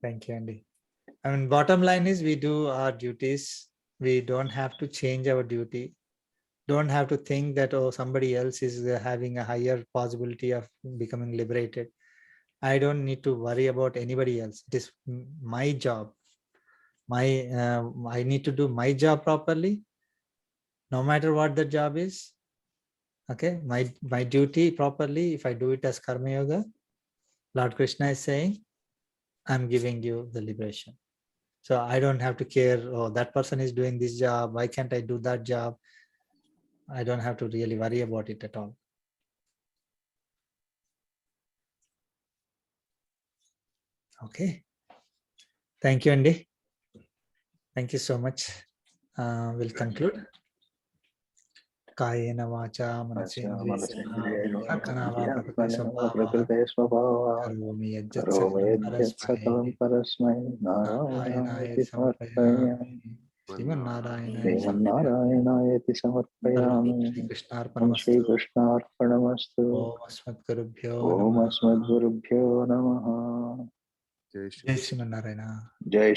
Thank you, Andy. I mean, bottom line is we do our duties. We don't have to change our duty. Don't have to think that, oh, somebody else is having a higher possibility of becoming liberated. I don't need to worry about anybody else. It is my job. I need to do my job properly, no matter what the job is. Okay, my duty properly. If I do it as karma yoga, Lord Krishna is saying, I'm giving you the liberation. So I don't have to care, oh, that person is doing this job, why can't I do that job? I don't have to really worry about it at all. Okay. Thank you, Andy. Thank you so much. We'll conclude. Kayena vacha manasendriya prakriti swabhava karomi yajjat sakalam parasmai narayanaaya samarpayami Srimanarayanaayati samarpayami Shri Krishnarpanamastu Om Asmadgurubhyo Namaha. Jai Shri. Jai Srimanarayana. Jai